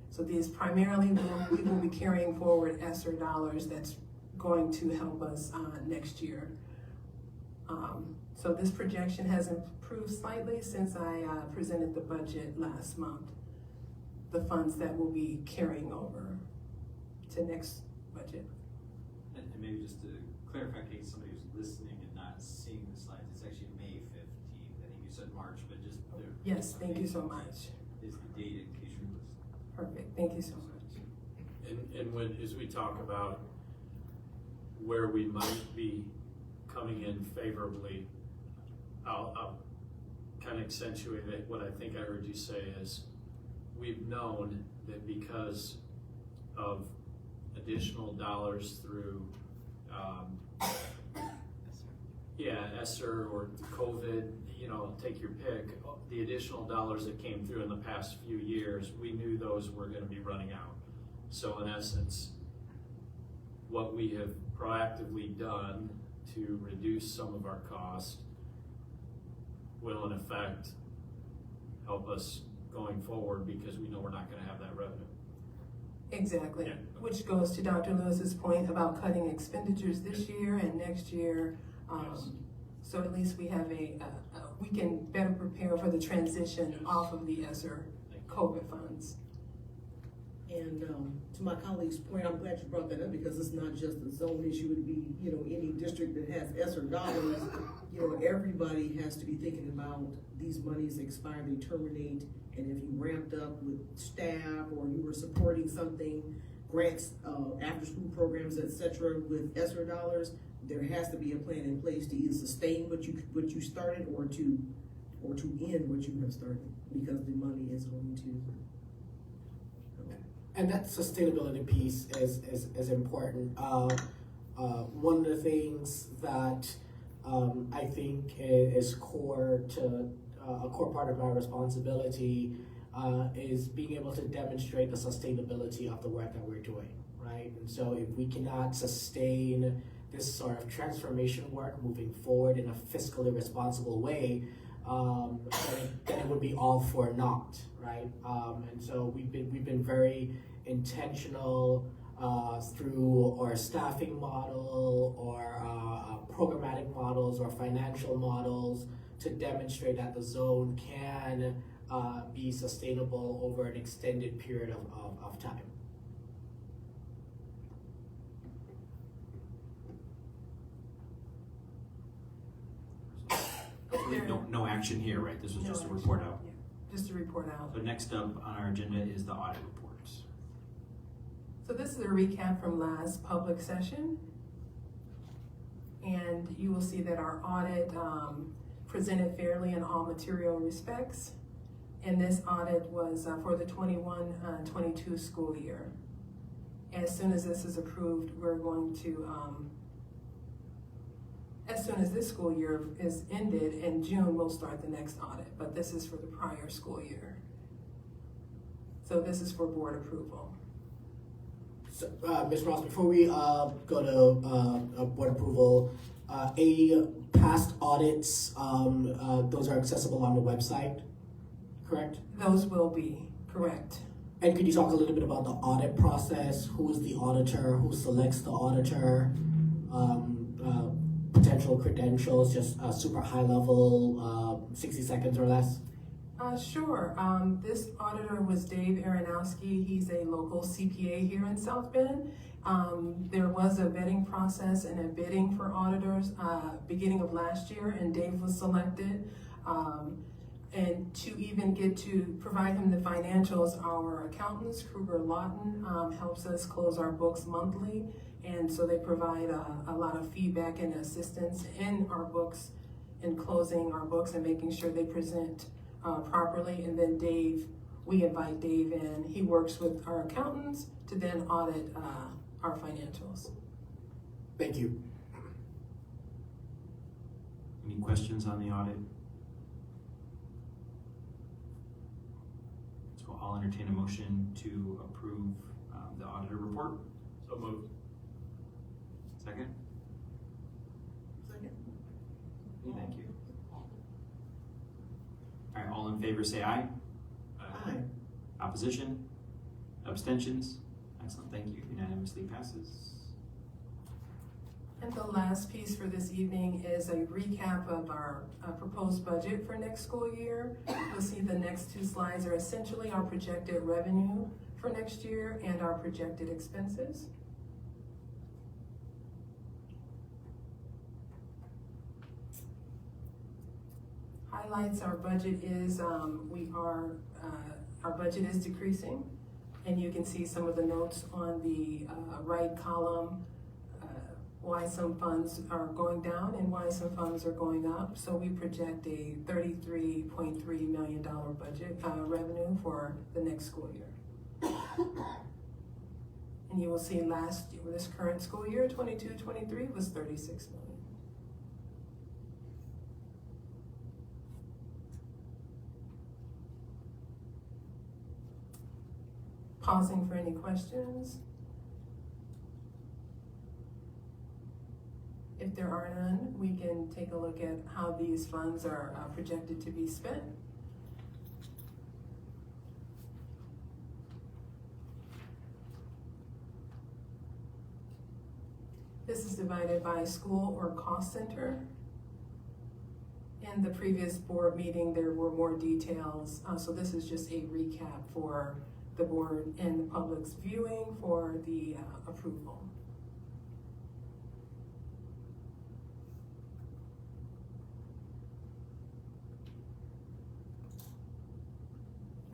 So these primarily, we will be carrying forward ESSER dollars that's going to help us next year. So this projection has improved slightly since I presented the budget last month. The funds that will be carrying over to next budget. And maybe just to clarify, in case somebody was listening and not seeing the slides, it's actually May 15th. I think you said March, but just. Yes, thank you so much. Is the date in case you're listening. Perfect, thank you so much. And when, as we talk about where we might be coming in favorably, I'll kind of accentuate it. What I think I heard you say is, we've known that because of additional dollars through, ESSER or COVID, take your pick, the additional dollars that came through in the past few years, we knew those were going to be running out. So in essence, what we have proactively done to reduce some of our costs will in effect help us going forward, because we know we're not going to have that revenue. Exactly, Yeah. which goes to Dr. Lewis's point about cutting expenditures this year and next year. Yes. So at least we have we can better prepare for the transition off of the ESSER COVID funds. And to my colleague's point, I'm glad you brought that up, because it's not just a zone issue. It'd be, any district that has ESSER dollars, everybody has to be thinking about these monies expire, they terminate, and if you ramped up with staff or you were supporting something, grants, after school programs, etc., with ESSER dollars, there has to be a plan in place to either sustain what you started or to end what you have started, because the money is going to. And that sustainability piece is important. One of the things that I think is core to a core part of my responsibility is being able to demonstrate the sustainability of the work that we're doing, right? And so if we cannot sustain this sort of transformation work moving forward in a fiscally responsible way, then it would be all for naught, right? And so we've been very intentional through our staffing model or programmatic models or financial models to demonstrate that the zone can be sustainable over an extended period of time. No action here, right? This was No just a action. report out. Yeah, just a report out. So next up on our agenda is the audit reports. So this is a recap from last public session. And you will see that our audit presented fairly in all material respects. And this audit was for the 21-22 school year. As soon as this is approved, we're going to, as soon as this school year is ended, in June, we'll start the next audit. But this is for the prior school year. So this is for board approval. So, Ms. Ross, before we go to board approval, past audits, those are accessible on the website, correct? Those will be, correct. And could you talk a little bit about the audit process? Who is the auditor? Who selects the auditor? Potential credentials, just super high level, 60 seconds or less? Sure. This auditor was Dave Aronowski. He's a local CPA here in South Bend. There was a vetting process and a bidding for auditors beginning of last year, and Dave was selected. And to even get to provide him the financials, our accountants, Kruger Lawton, helps us close our books monthly. And so they provide a lot of feedback and assistance in our books, in closing our books and making sure they present properly. And then we invite Dave in. He works with our accountants to then audit our financials. Thank you. Any questions on the audit? I'll entertain a motion to approve the auditor report. So moved. Second? Second. Thank you. All right, all in favor say aye. Aye. Opposition? Abstentions? Excellent, thank you. Unanimously passes. And the last piece for this evening is a recap of our proposed budget for next school year. You'll see the next two slides are essentially our projected revenue for next year and our projected expenses. Highlights our budget is our budget is decreasing, and you can see some of the notes on the right column, why some funds are going down and why some funds are going up. So we project a $33.3 million budget revenue for the next school year. And you will see last year, this current school year, 22-23, was $36 million. Pausing for any questions. If there are none, we can take a look at how these funds are projected to be spent. This is divided by school or cost center. In the previous board meeting, there were more details, so this is just a recap for the board and the public's viewing for the approval.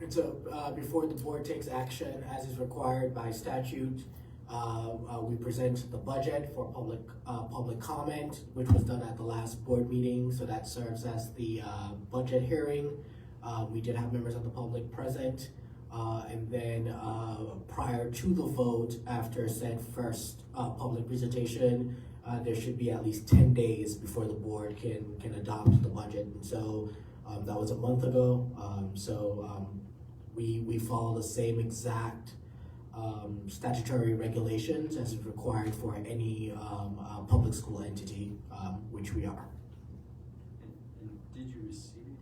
And so, before the board takes action, as is required by statute, we present the budget for public comment, which was done at the last board meeting, so that serves as the budget hearing. We did have members of the public present, and then prior to the vote, after said first public presentation, there should be at least 10 days before the board can adopt the budget. And so that was a month ago, we follow the same exact statutory regulations as is required for any public school entity, which we are. And did you receive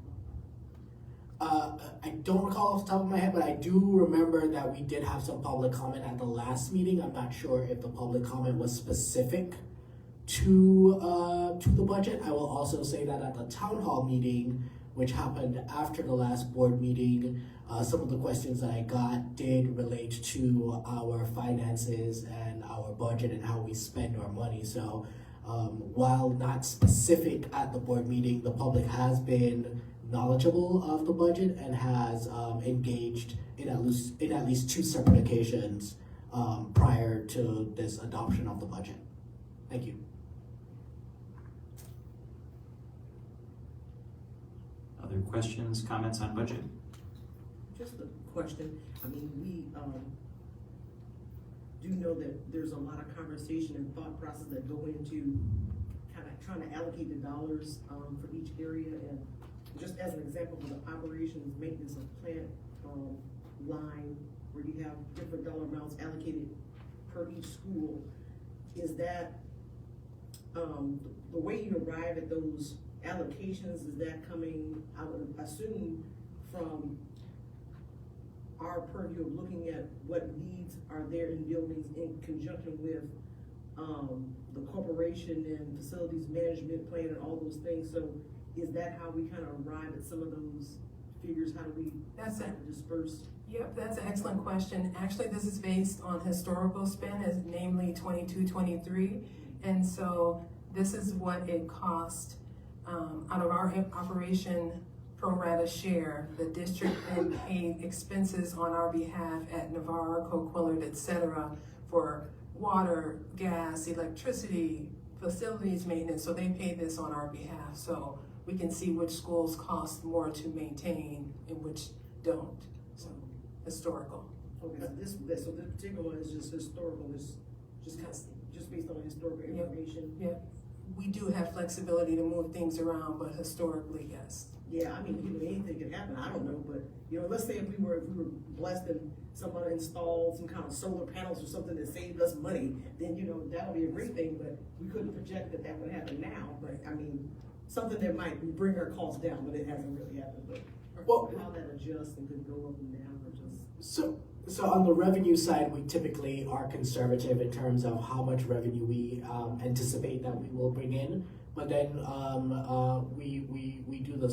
it? I don't recall off the top of my head, but I do remember that we did have some public comment at the last meeting. I'm not sure if the public comment was specific to the budget. I will also say that at the town hall meeting, which happened after the last board meeting, some of the questions that I got did relate to our finances and our budget and how we spend our money. So while not specific at the board meeting, the public has been knowledgeable of the budget and has engaged in at least two separate occasions prior to this adoption of the budget. Thank you. Other questions, comments on budget? Just a question. I mean, we do know that there's a lot of conversation and thought process that go into kind of trying to allocate the dollars for each area. And just as an example, for the operations maintenance of plant line, where you have different dollar amounts allocated per each school, is that the way you arrive at those allocations, is that coming, I would assume, from our purview of looking at what needs are there in buildings in conjunction with the corporation and facilities management plan and all those things? So is that how we kind of arrive at some of those figures? How do we disperse? Yep, that's an excellent question. Actually, this is based on historical spend, as namely 22-23. And so this is what it cost out of our operation pro rata share. The district then paid expenses on our behalf at Navarre, Coquillard, etc. for water, gas, electricity, facilities maintenance. So they paid this on our behalf. So we can see which schools cost more to maintain and which don't. So historical. Okay, so this particular one is just historical, just based on historical information. Yep. We do have flexibility to move things around, but historically, yes. yeah, I mean, anything could happen, I don't know, but, let's say if we were blessed and someone installed some kind of solar panels or something that saved us money, then, that would be a great thing, but we couldn't project that would happen now, but, I mean, something that might bring our costs down, but it hasn't really happened, but Well- how that adjusts and could go up and down or just. So on the revenue side, we typically are conservative in terms of how much revenue we anticipate that we will bring in. But then we do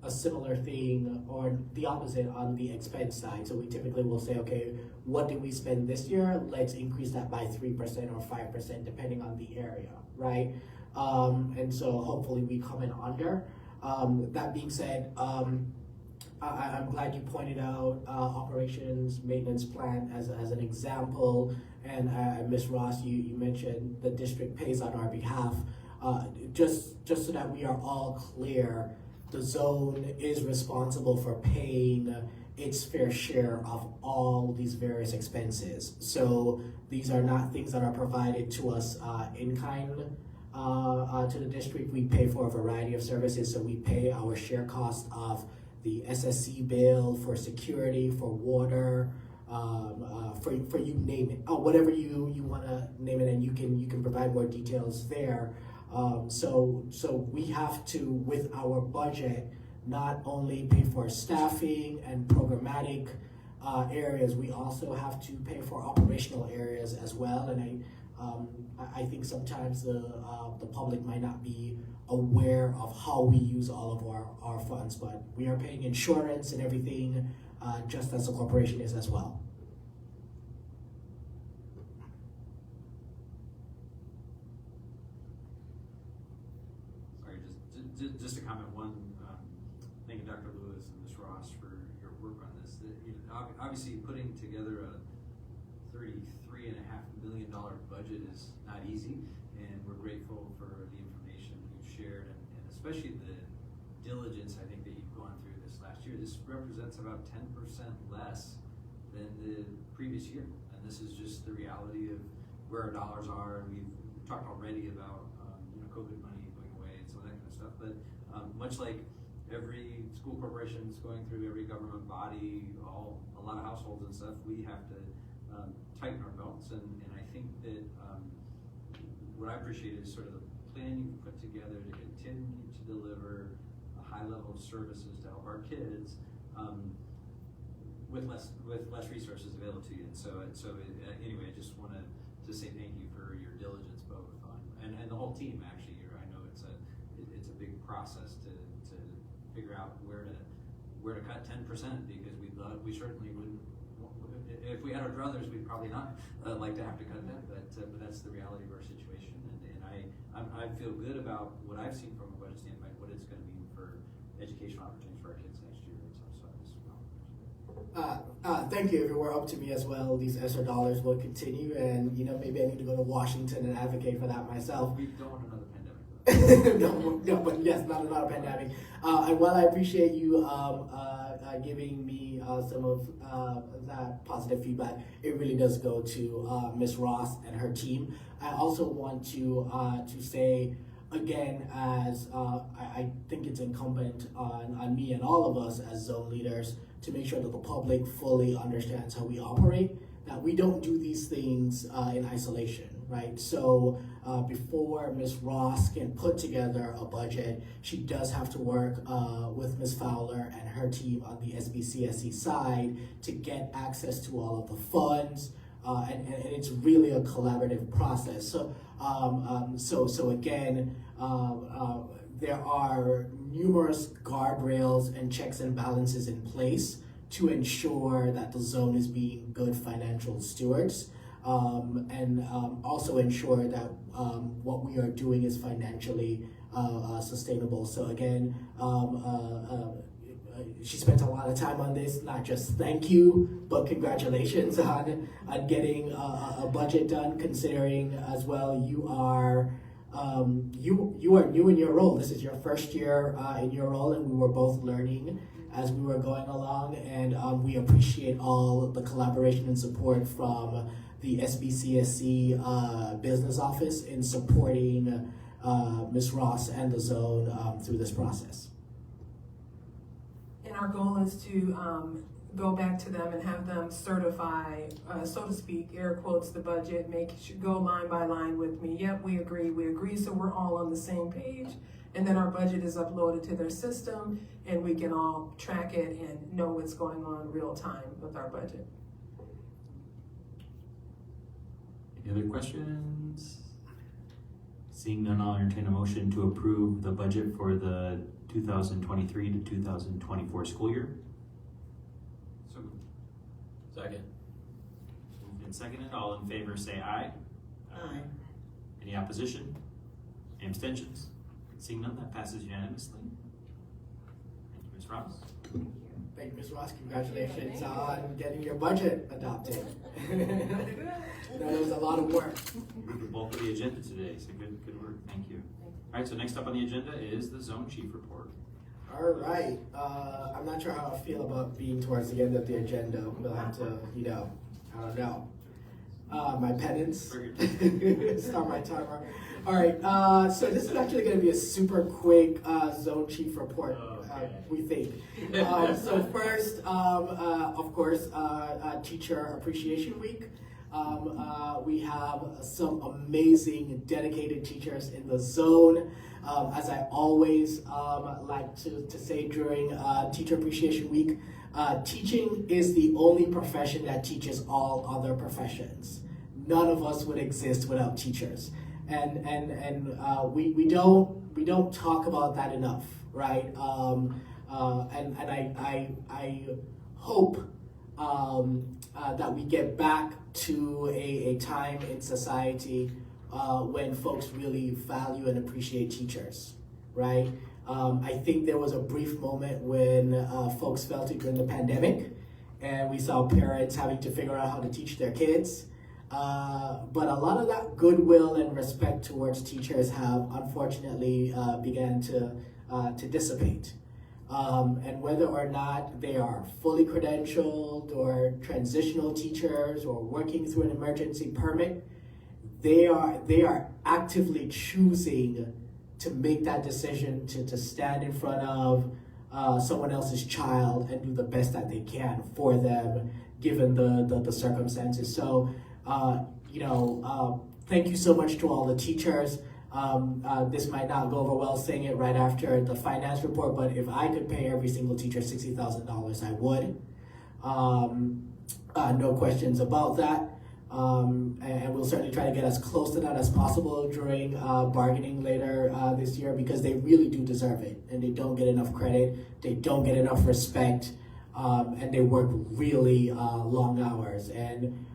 a similar thing or the opposite on the expense side. So we typically will say, okay, what did we spend this year? Let's increase that by 3% or 5% depending on the area, right? And so hopefully we come in under. That being said, I'm glad you pointed out operations maintenance plan as an example, and Ms. Ross, you mentioned the district pays on our behalf. Just so that we are all clear, the zone is responsible for paying its fair share of all these various expenses. So these are not things that are provided to us in kind. To the district, we pay for a variety of services. So we pay our share cost of the SSC bill, for security, for water, for you name it, whatever you want to name it, and you can provide more details there. So we have to, with our budget, not only pay for staffing and programmatic areas, we also have to pay for operational areas as well. And I think sometimes the public might not be aware of how we use all of our funds, but we are paying insurance and everything just as a corporation is as well. Sorry, just to comment one, thank you, Dr. Lewis and Ms. Ross, for your work on this. Obviously, putting together a $33.5 million budget is not easy, and we're grateful for the information you've shared, and especially the diligence I think that you've gone through this last year. This represents about 10% less than the previous year, and this is just the reality of where our dollars are. And we've talked already about COVID money going away and some of that kind of stuff, but much like every school corporation is going through, every government body, a lot of households and stuff, we have to tighten our belts, and I think that what I appreciate is sort of the plan you've put together to continue to deliver a high level of services to help our kids with less resources available to you. And so anyway, I just want to say thank you for your diligence, both on and the whole team actually. I know it's a big process to figure out where to cut 10%, because we certainly wouldn't. If we had our druthers, we'd probably not like to have to cut that, but that's the reality of our situation, and I feel good about what I've seen from a budget standpoint, what it's going to mean for educational opportunities for our kids next year. Thank you. If it were up to me as well, these ESSER dollars will continue, and maybe I need to go to Washington and advocate for that myself. We don't want another pandemic. no, but yes, not another pandemic. And while I appreciate you giving me some of that positive feedback, it really does go to Ms. Ross and her team. I also want to say again, as I think it's incumbent on me and all of us as zone leaders to make sure that the public fully understands how we operate, that we don't do these things in isolation, right? So before Ms. Ross can put together a budget, she does have to work with Ms. Fowler and her team on the SBCSE side to get access to all of the funds, and it's really a collaborative process. So again, there are numerous guardrails and checks and balances in place to ensure that the zone is being good financial stewards, and also ensure that what we are doing is financially sustainable. So again, she spent a lot of time on this, not just thank you, but congratulations on getting a budget done, considering as well you are new in your role. This is your first year in your role, and we were both learning as we were going along, and we appreciate all the collaboration and support from the SBCSE business office in supporting Ms. Ross and the zone through this process. our goal is to go back to them and have them certify, so to speak, air quotes, the budget, go line by line with me. Yep, we agree, so we're all on the same page. And then our budget is uploaded to their system, and we can all track it and know what's going on real time with our budget. Any other questions? Seeing none, I'll entertain a motion to approve the budget for the 2023 to 2024 school year. So moved. Second. Moved and seconded, all in favor say aye. Aye. Any opposition? Any abstentions? Seeing none, that passes unanimously. Thank you, Ms. Ross. Thank you, Ms. Ross. Congratulations on getting your budget adopted. That was a lot of work. We did the bulk of the agenda today, so good work. Thank you. All right, so next up on the agenda is the zone chief report. All right. I'm not sure how I feel about being towards the end of the agenda. We'll have to, I don't know. My penance. Start my timer. All right. So this is actually going to be a super quick zone chief report. We think. So first, of course, Teacher Appreciation Week. We have some amazing dedicated teachers in the zone. As I always like to say during Teacher Appreciation Week, teaching is the only profession that teaches all other professions. None of us would exist without teachers, and we don't talk about that enough, right? And I hope that we get back to a time in society when folks really value and appreciate teachers, right? I think there was a brief moment when folks felt it during the pandemic, and we saw parents having to figure out how to teach their kids. But a lot of that goodwill and respect towards teachers have unfortunately began to dissipate. And whether or not they are fully credentialed or transitional teachers or working through an emergency permit, they are actively choosing to make that decision to stand in front of someone else's child and do the best that they can for them, given the circumstances. So, thank you so much to all the teachers. This might not go over well saying it right after the finance report, but if I could pay every single teacher $60,000, I would. No questions about that. And we'll certainly try to get as close to that as possible during bargaining later this year, because they really do deserve it, and they don't get enough credit, they don't get enough respect, and they work really long hours. And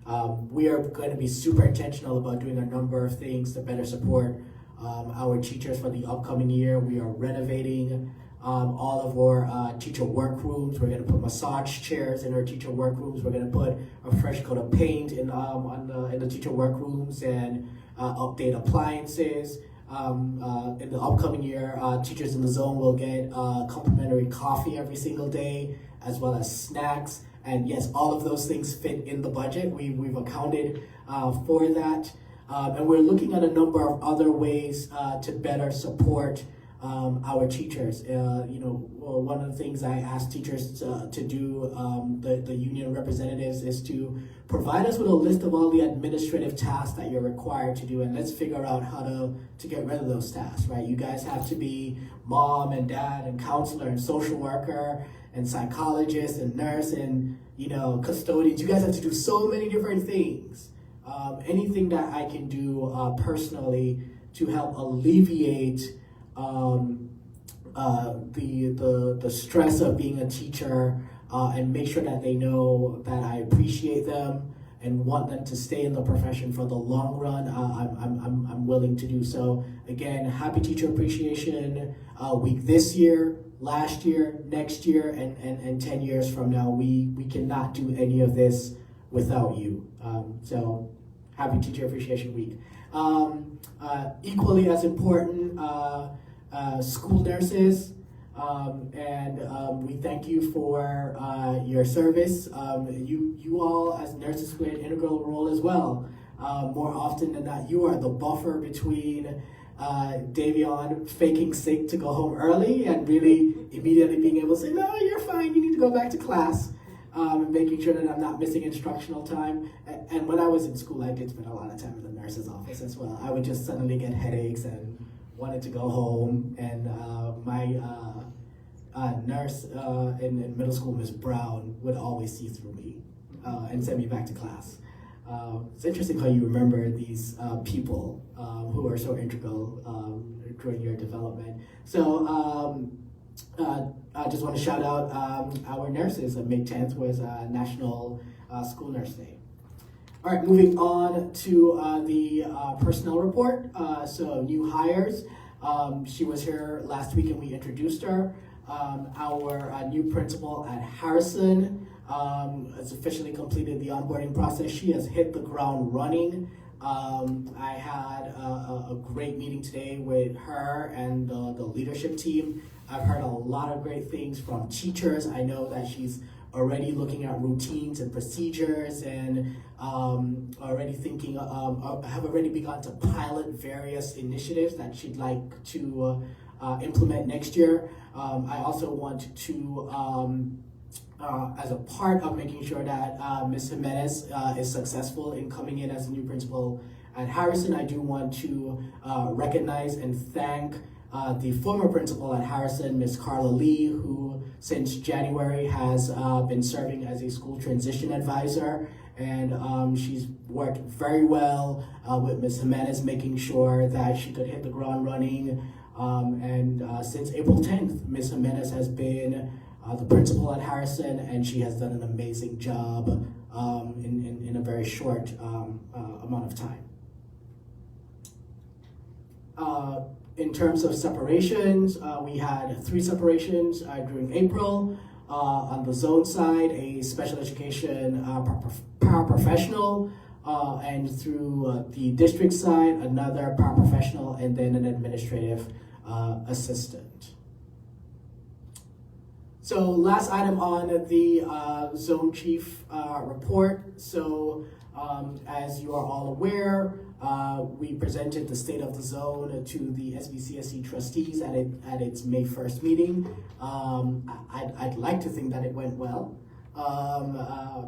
we are going to be super intentional about doing a number of things to better support our teachers for the upcoming year. We are renovating all of our teacher workrooms. We're going to put massage chairs in our teacher workrooms. We're going to put a fresh coat of paint in the teacher workrooms and update appliances. In the upcoming year, teachers in the zone will get complimentary coffee every single day, as well as snacks. And yes, all of those things fit in the budget. We've accounted for that. And we're looking at a number of other ways to better support our teachers. One of the things I asked teachers to do, the union representatives, is to provide us with a list of all the administrative tasks that you're required to do, and let's figure out how to get rid of those tasks, right? You guys have to be mom and dad and counselor and social worker and psychologist and nurse and, custodians. You guys have to do so many different things. Anything that I can do personally to help alleviate the stress of being a teacher and make sure that they know that I appreciate them and want them to stay in the profession for the long run, I'm willing to do so. Again, happy Teacher Appreciation Week this year, last year, next year, and 10 years from now. We cannot do any of this without you. So happy Teacher Appreciation Week. Equally as important, school nurses, and we thank you for your service. You all as nurses play an integral role as well. More often than not, you are the buffer between Davion faking sick to go home early and really immediately being able to say, no, you're fine, you need to go back to class. And making sure that I'm not missing instructional time. And when I was in school, I did spend a lot of time in the nurse's office as well. I would just suddenly get headaches and wanted to go home. And my nurse in middle school, Ms. Brown, would always see through me and send me back to class. It's interesting how you remember these people who are so integral during your development. So I just want to shout out our nurses. May 10th was National School Nurse Day. All right, moving on to the personnel report. So new hires. She was here last week and we introduced her. Our new principal at Harrison has officially completed the onboarding process. She has hit the ground running. I had a great meeting today with her and the leadership team. I've heard a lot of great things from teachers. I know that she's already looking at routines and procedures and already thinking, have already begun to pilot various initiatives that she'd like to implement next year. I also want to, as a part of making sure that Ms. Jimenez is successful in coming in as a new principal at Harrison, I do want to recognize and thank the former principal at Harrison, Ms. Carla Lee, who since January has been serving as a school transition advisor. And she's worked very well with Ms. Jimenez, making sure that she could hit the ground running. Since April 10th, Ms. Jimenez has been the principal at Harrison, and she has done an amazing job in a very short amount of time. In terms of separations, we had 3 separations during April. On the zone side, a special education paraprofessional, and through the district side, another paraprofessional, and then an administrative assistant. So last item on the zone chief report. So as you are all aware, we presented the state of the zone to the SBCSE trustees at its May 1st meeting. I'd like to think that it went well.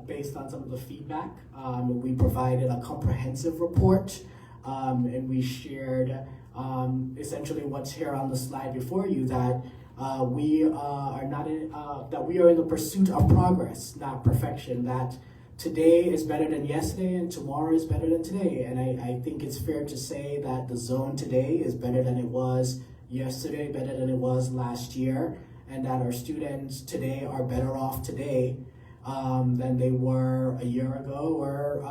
Based on some of the feedback, we provided a comprehensive report, and we shared essentially what's here on the slide before you, that we are in the pursuit of progress, not perfection. That today is better than yesterday, and tomorrow is better than today. And I think it's fair to say that the zone today is better than it was yesterday, better than it was last year, and that our students today are better off today than they were a year ago or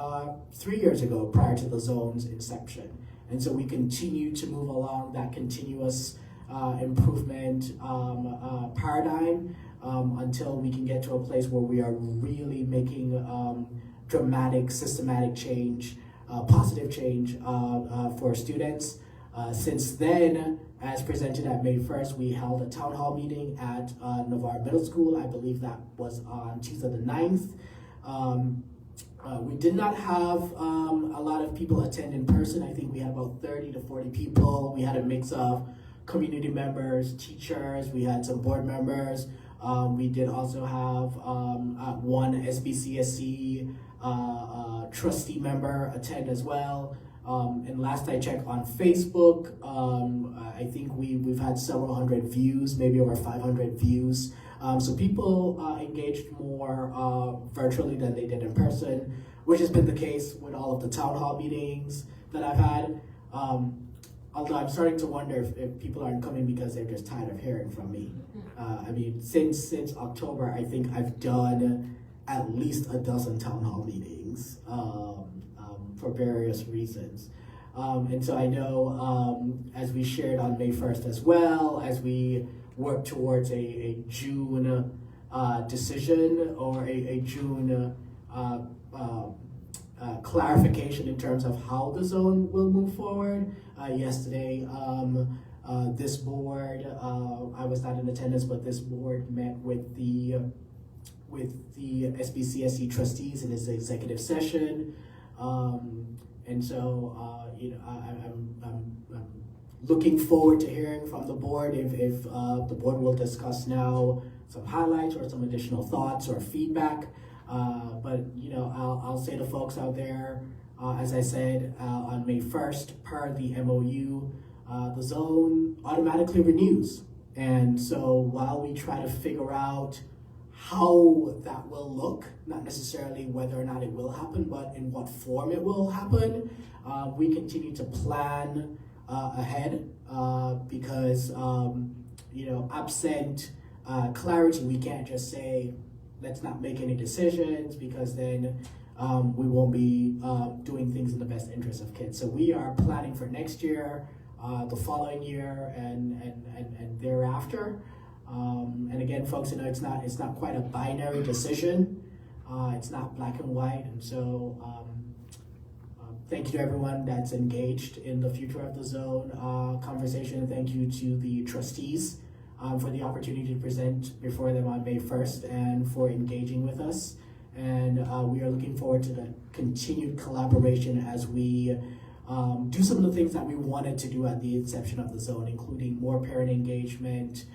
3 years ago prior to the zone's inception. And so we continue to move along that continuous improvement paradigm until we can get to a place where we are really making dramatic, systematic change, positive change for students. Since then, as presented at May 1st, we held a town hall meeting at Navarre Middle School. I believe that was on Tuesday the 9th. We did not have a lot of people attend in person. I think we had about 30 to 40 people. We had a mix of community members, teachers, we had some board members. We did also have one SBCSE trustee member attend as well. And last I checked on Facebook, I think we've had several hundred views, maybe over 500 views. So people engaged more virtually than they did in person, which has been the case with all of the town hall meetings that I've had. Although I'm starting to wonder if people aren't coming because they're just tired of hearing from me. I mean, since October, I think I've done at least a dozen town hall meetings for various reasons. And so I know as we shared on May 1st as well, as we work towards a June decision or a June clarification in terms of how the zone will move forward. Yesterday, this board, I was not in attendance, but this board met with the SBCSE trustees in its executive session. And so, I'm looking forward to hearing from the board if the board will discuss now some highlights or some additional thoughts or feedback. But you know, I'll say to folks out there, as I said, on May 1st, per the MOU, the zone automatically renews. And so while we try to figure out how that will look, not necessarily whether or not it will happen, but in what form it will happen, we continue to plan ahead because, you know, absent clarity, we can't just say, let's not make any decisions, because then we won't be doing things in the best interest of kids. So we are planning for next year, the following year, and thereafter. And again, folks, you know, it's not quite a binary decision. It's not black and white. And so thank you to everyone that's engaged in the future of the zone conversation. Thank you to the trustees for the opportunity to present before them on May 1st and for engaging with us. And we are looking forward to the continued collaboration as we do some of the things that we wanted to do at the inception of the zone, including more parent engagement,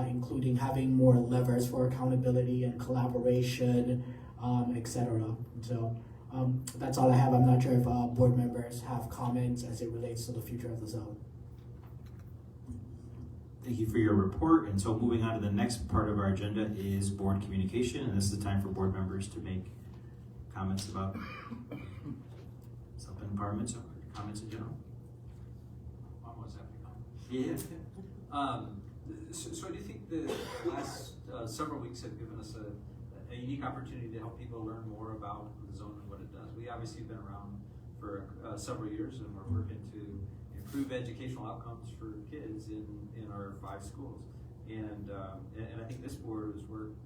including having more levers for accountability and collaboration, etc. So that's all I have. I'm not sure if board members have comments as it relates to the future of the zone. Thank you for your report. And so moving on to the next part of our agenda is board communication. And this is the time for board members to make comments about self-empowerment, so comments in general. Almost have to comment. Yeah. So I do think the last several weeks have given us a unique opportunity to help people learn more about the zone and what it does. We obviously have been around for several years, and we're working to improve educational outcomes for kids in our 5 schools. And I think this board has worked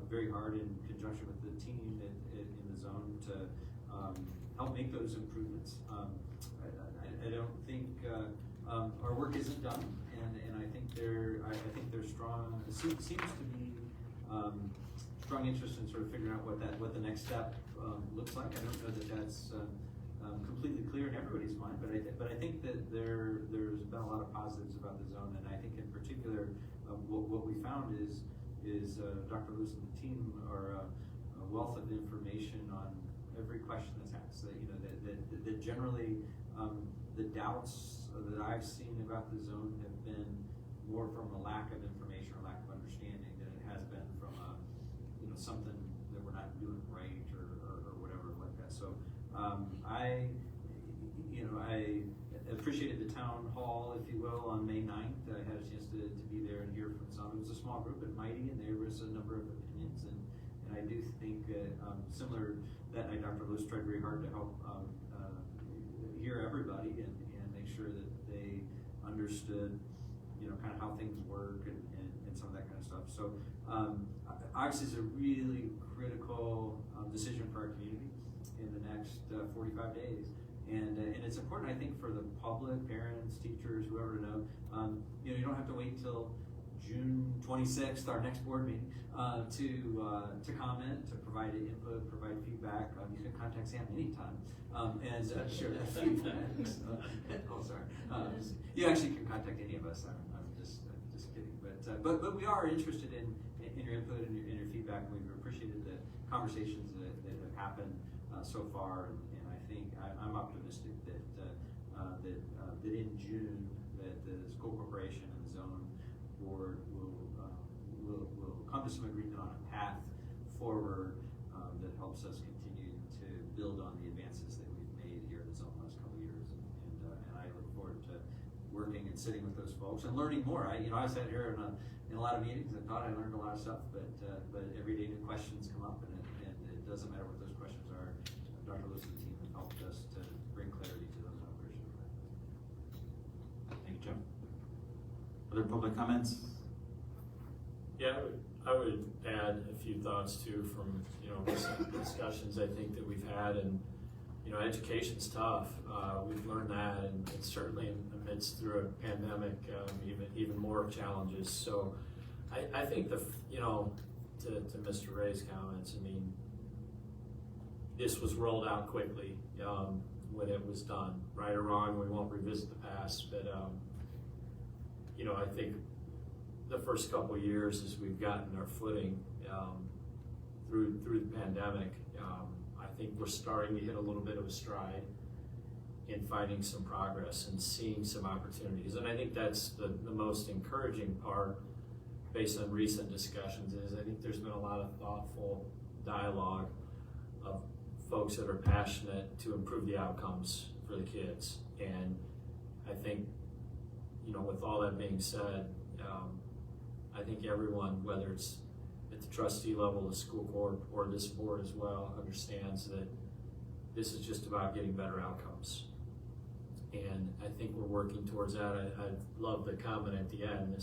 very hard in conjunction with the team in the zone to help make those improvements. I don't think our work isn't done, and I think there's strong. It seems to be strong interest in sort of figuring out what the next step looks like. I don't know that that's completely clear in everybody's mind, but I think that there's been a lot of positives about the zone, and I think in particular what we found is Dr. Lewis and the team are a wealth of information on every question that's asked. That generally the doubts that I've seen about the zone have been more from a lack of information or lack of understanding than it has been from something that we're not doing right or whatever like that. So I appreciated the town hall, if you will, on May 9th. I had a chance to be there and hear from some. It was a small group but mighty, and there was a number of opinions, and I do think similar that night Dr. Lewis tried very hard to help hear everybody and make sure that they understood kind of how things work and some of that kind of stuff. So obviously it's a really critical decision for our community in the next 45 days. And it's important, I think, for the public, parents, teachers, whoever to know. You don't have to wait till June 26th, our next board meeting, to comment, to provide input, provide feedback. You can contact Sam anytime and share that feedback. You actually can contact any of us. I'm just kidding. But we are interested in your input and your feedback. We've appreciated the conversations that have happened so far, and I think I'm optimistic that in June that the school corporation and the zone board will come to some agreement on a path forward that helps us continue to build on the advances that we've made here in the zone the last couple of years, and I look forward to working and sitting with those folks and learning more. I sat here in a lot of meetings and thought I learned a lot of stuff, but every day new questions come up, and it doesn't matter what those questions are. Dr. Lewis and the team have helped us to bring clarity to those operations. Thank you, Jim. Other public comments? Yeah, I would add a few thoughts too from recent discussions I think that we've had, and education's tough. We've learned that, and it's certainly amidst through a pandemic, even more challenges. So I think to Mr. Ray's comments, I mean, this was rolled out quickly when it was done. Right or wrong, we won't revisit the past, but you know, I think the first couple of years as we've gotten our footing through the pandemic, I think we're starting to hit a little bit of a stride in finding some progress and seeing some opportunities. And I think that's the most encouraging part based on recent discussions is I think there's been a lot of thoughtful dialogue of folks that are passionate to improve the outcomes for the kids. And I think, you know, with all that being said, I think everyone, whether it's at the trustee level, the school board, or this board as well, understands that this is just about getting better outcomes. And I think we're working towards that. I love the comment at the end,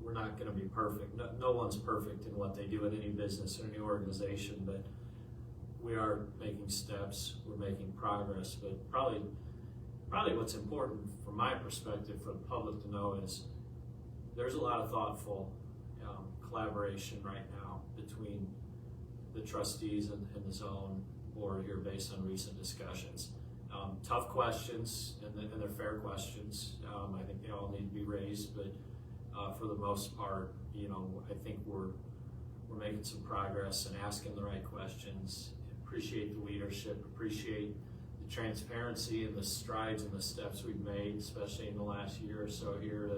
we're not gonna be perfect. No one's perfect in what they do in any business or any organization, but we are making steps, we're making progress. But probably what's important from my perspective for the public to know is there's a lot of thoughtful collaboration right now between the trustees and the zone board here based on recent discussions. Tough questions, and they're fair questions. I think they all need to be raised, but for the most part, you know, I think we're making some progress and asking the right questions. Appreciate the leadership, appreciate the transparency and the strides and the steps we've made, especially in the last year or so here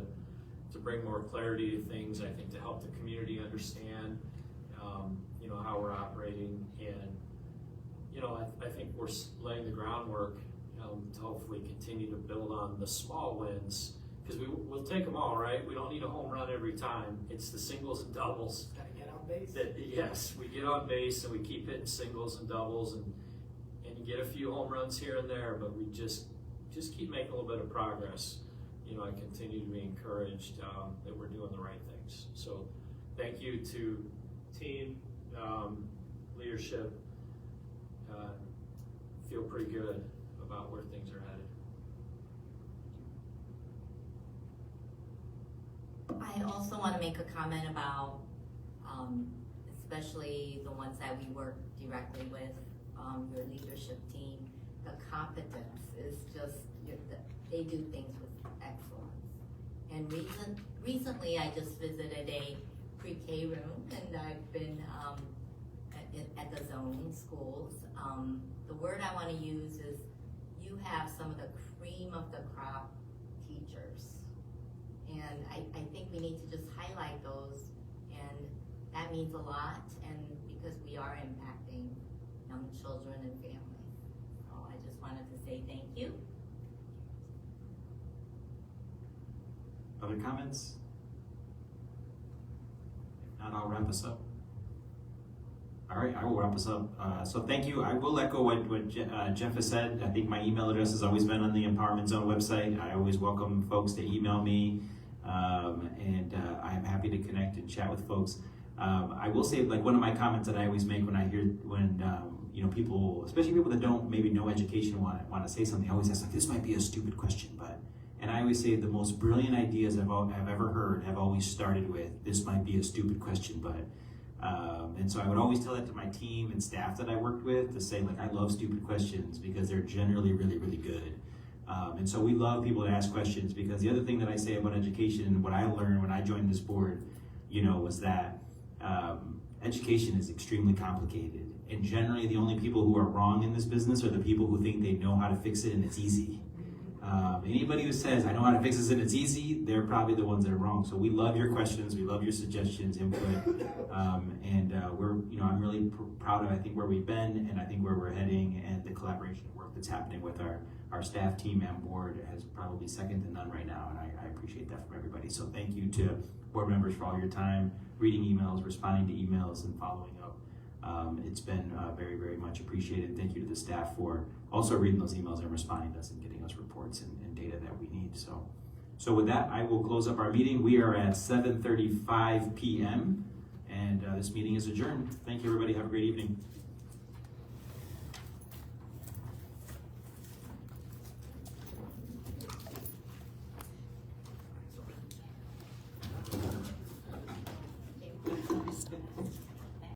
to bring more clarity to things, I think to help the community understand, you know, how we're operating. And, you know, I think we're laying the groundwork to hopefully continue to build on the small wins, because we'll take them all, right? We don't need a home run every time. It's the singles and doubles. Gotta get on base. Yes, we get on base and we keep hitting singles and doubles, and you get a few home runs here and there, but we just keep making a little bit of progress. You know, I continue to be encouraged that we're doing the right things. So thank you to team, leadership. Feel pretty good about where things are headed. I also want to make a comment about, especially the ones that we work directly with, your leadership team. The competence is just, they do things with excellence. And recently I just visited a pre-K room, and I've been at the zone schools. The word I want to use is you have some of the cream of the crop teachers. And I think we need to just highlight those, and that means a lot, and because we are impacting young children and families. So I just wanted to say thank you. Other comments? If not, I'll wrap us up. All right, I will wrap us up. So thank you. I will echo what Jeff has said. I think my email address has always been on the Empowerment Zone website. I always welcome folks to email me, and I am happy to connect and chat with folks. I will say, like, one of my comments that I always make when I hear, you know, people, especially people that don't maybe know education, want to say something, I always ask, like, this might be a stupid question, but, and I always say the most brilliant ideas I've ever heard have always started with, this might be a stupid question, but. And so I would always tell that to my team and staff that I worked with, to say, like, I love stupid questions because they're generally really, really good. And so we love people to ask questions, because the other thing that I say about education, what I learned when I joined this board, you know, was that education is extremely complicated. And generally the only people who are wrong in this business are the people who think they know how to fix it and it's easy. Anybody who says, I know how to fix this and it's easy, they're probably the ones that are wrong. So we love your questions, we love your suggestions, input, and we're, you know, I'm really proud of, I think, where we've been, and I think where we're heading, and the collaboration work that's happening with our staff, team, and board has probably second to none right now, and I appreciate that from everybody. So thank you to board members for all your time, reading emails, responding to emails, and following up. It's been very, very much appreciated. Thank you to the staff for also reading those emails and responding to us and getting us reports and data that we need. So with that, I will close up our meeting. We are at 7:35 p.m. and this meeting is adjourned. Thank you, everybody. Have a great evening.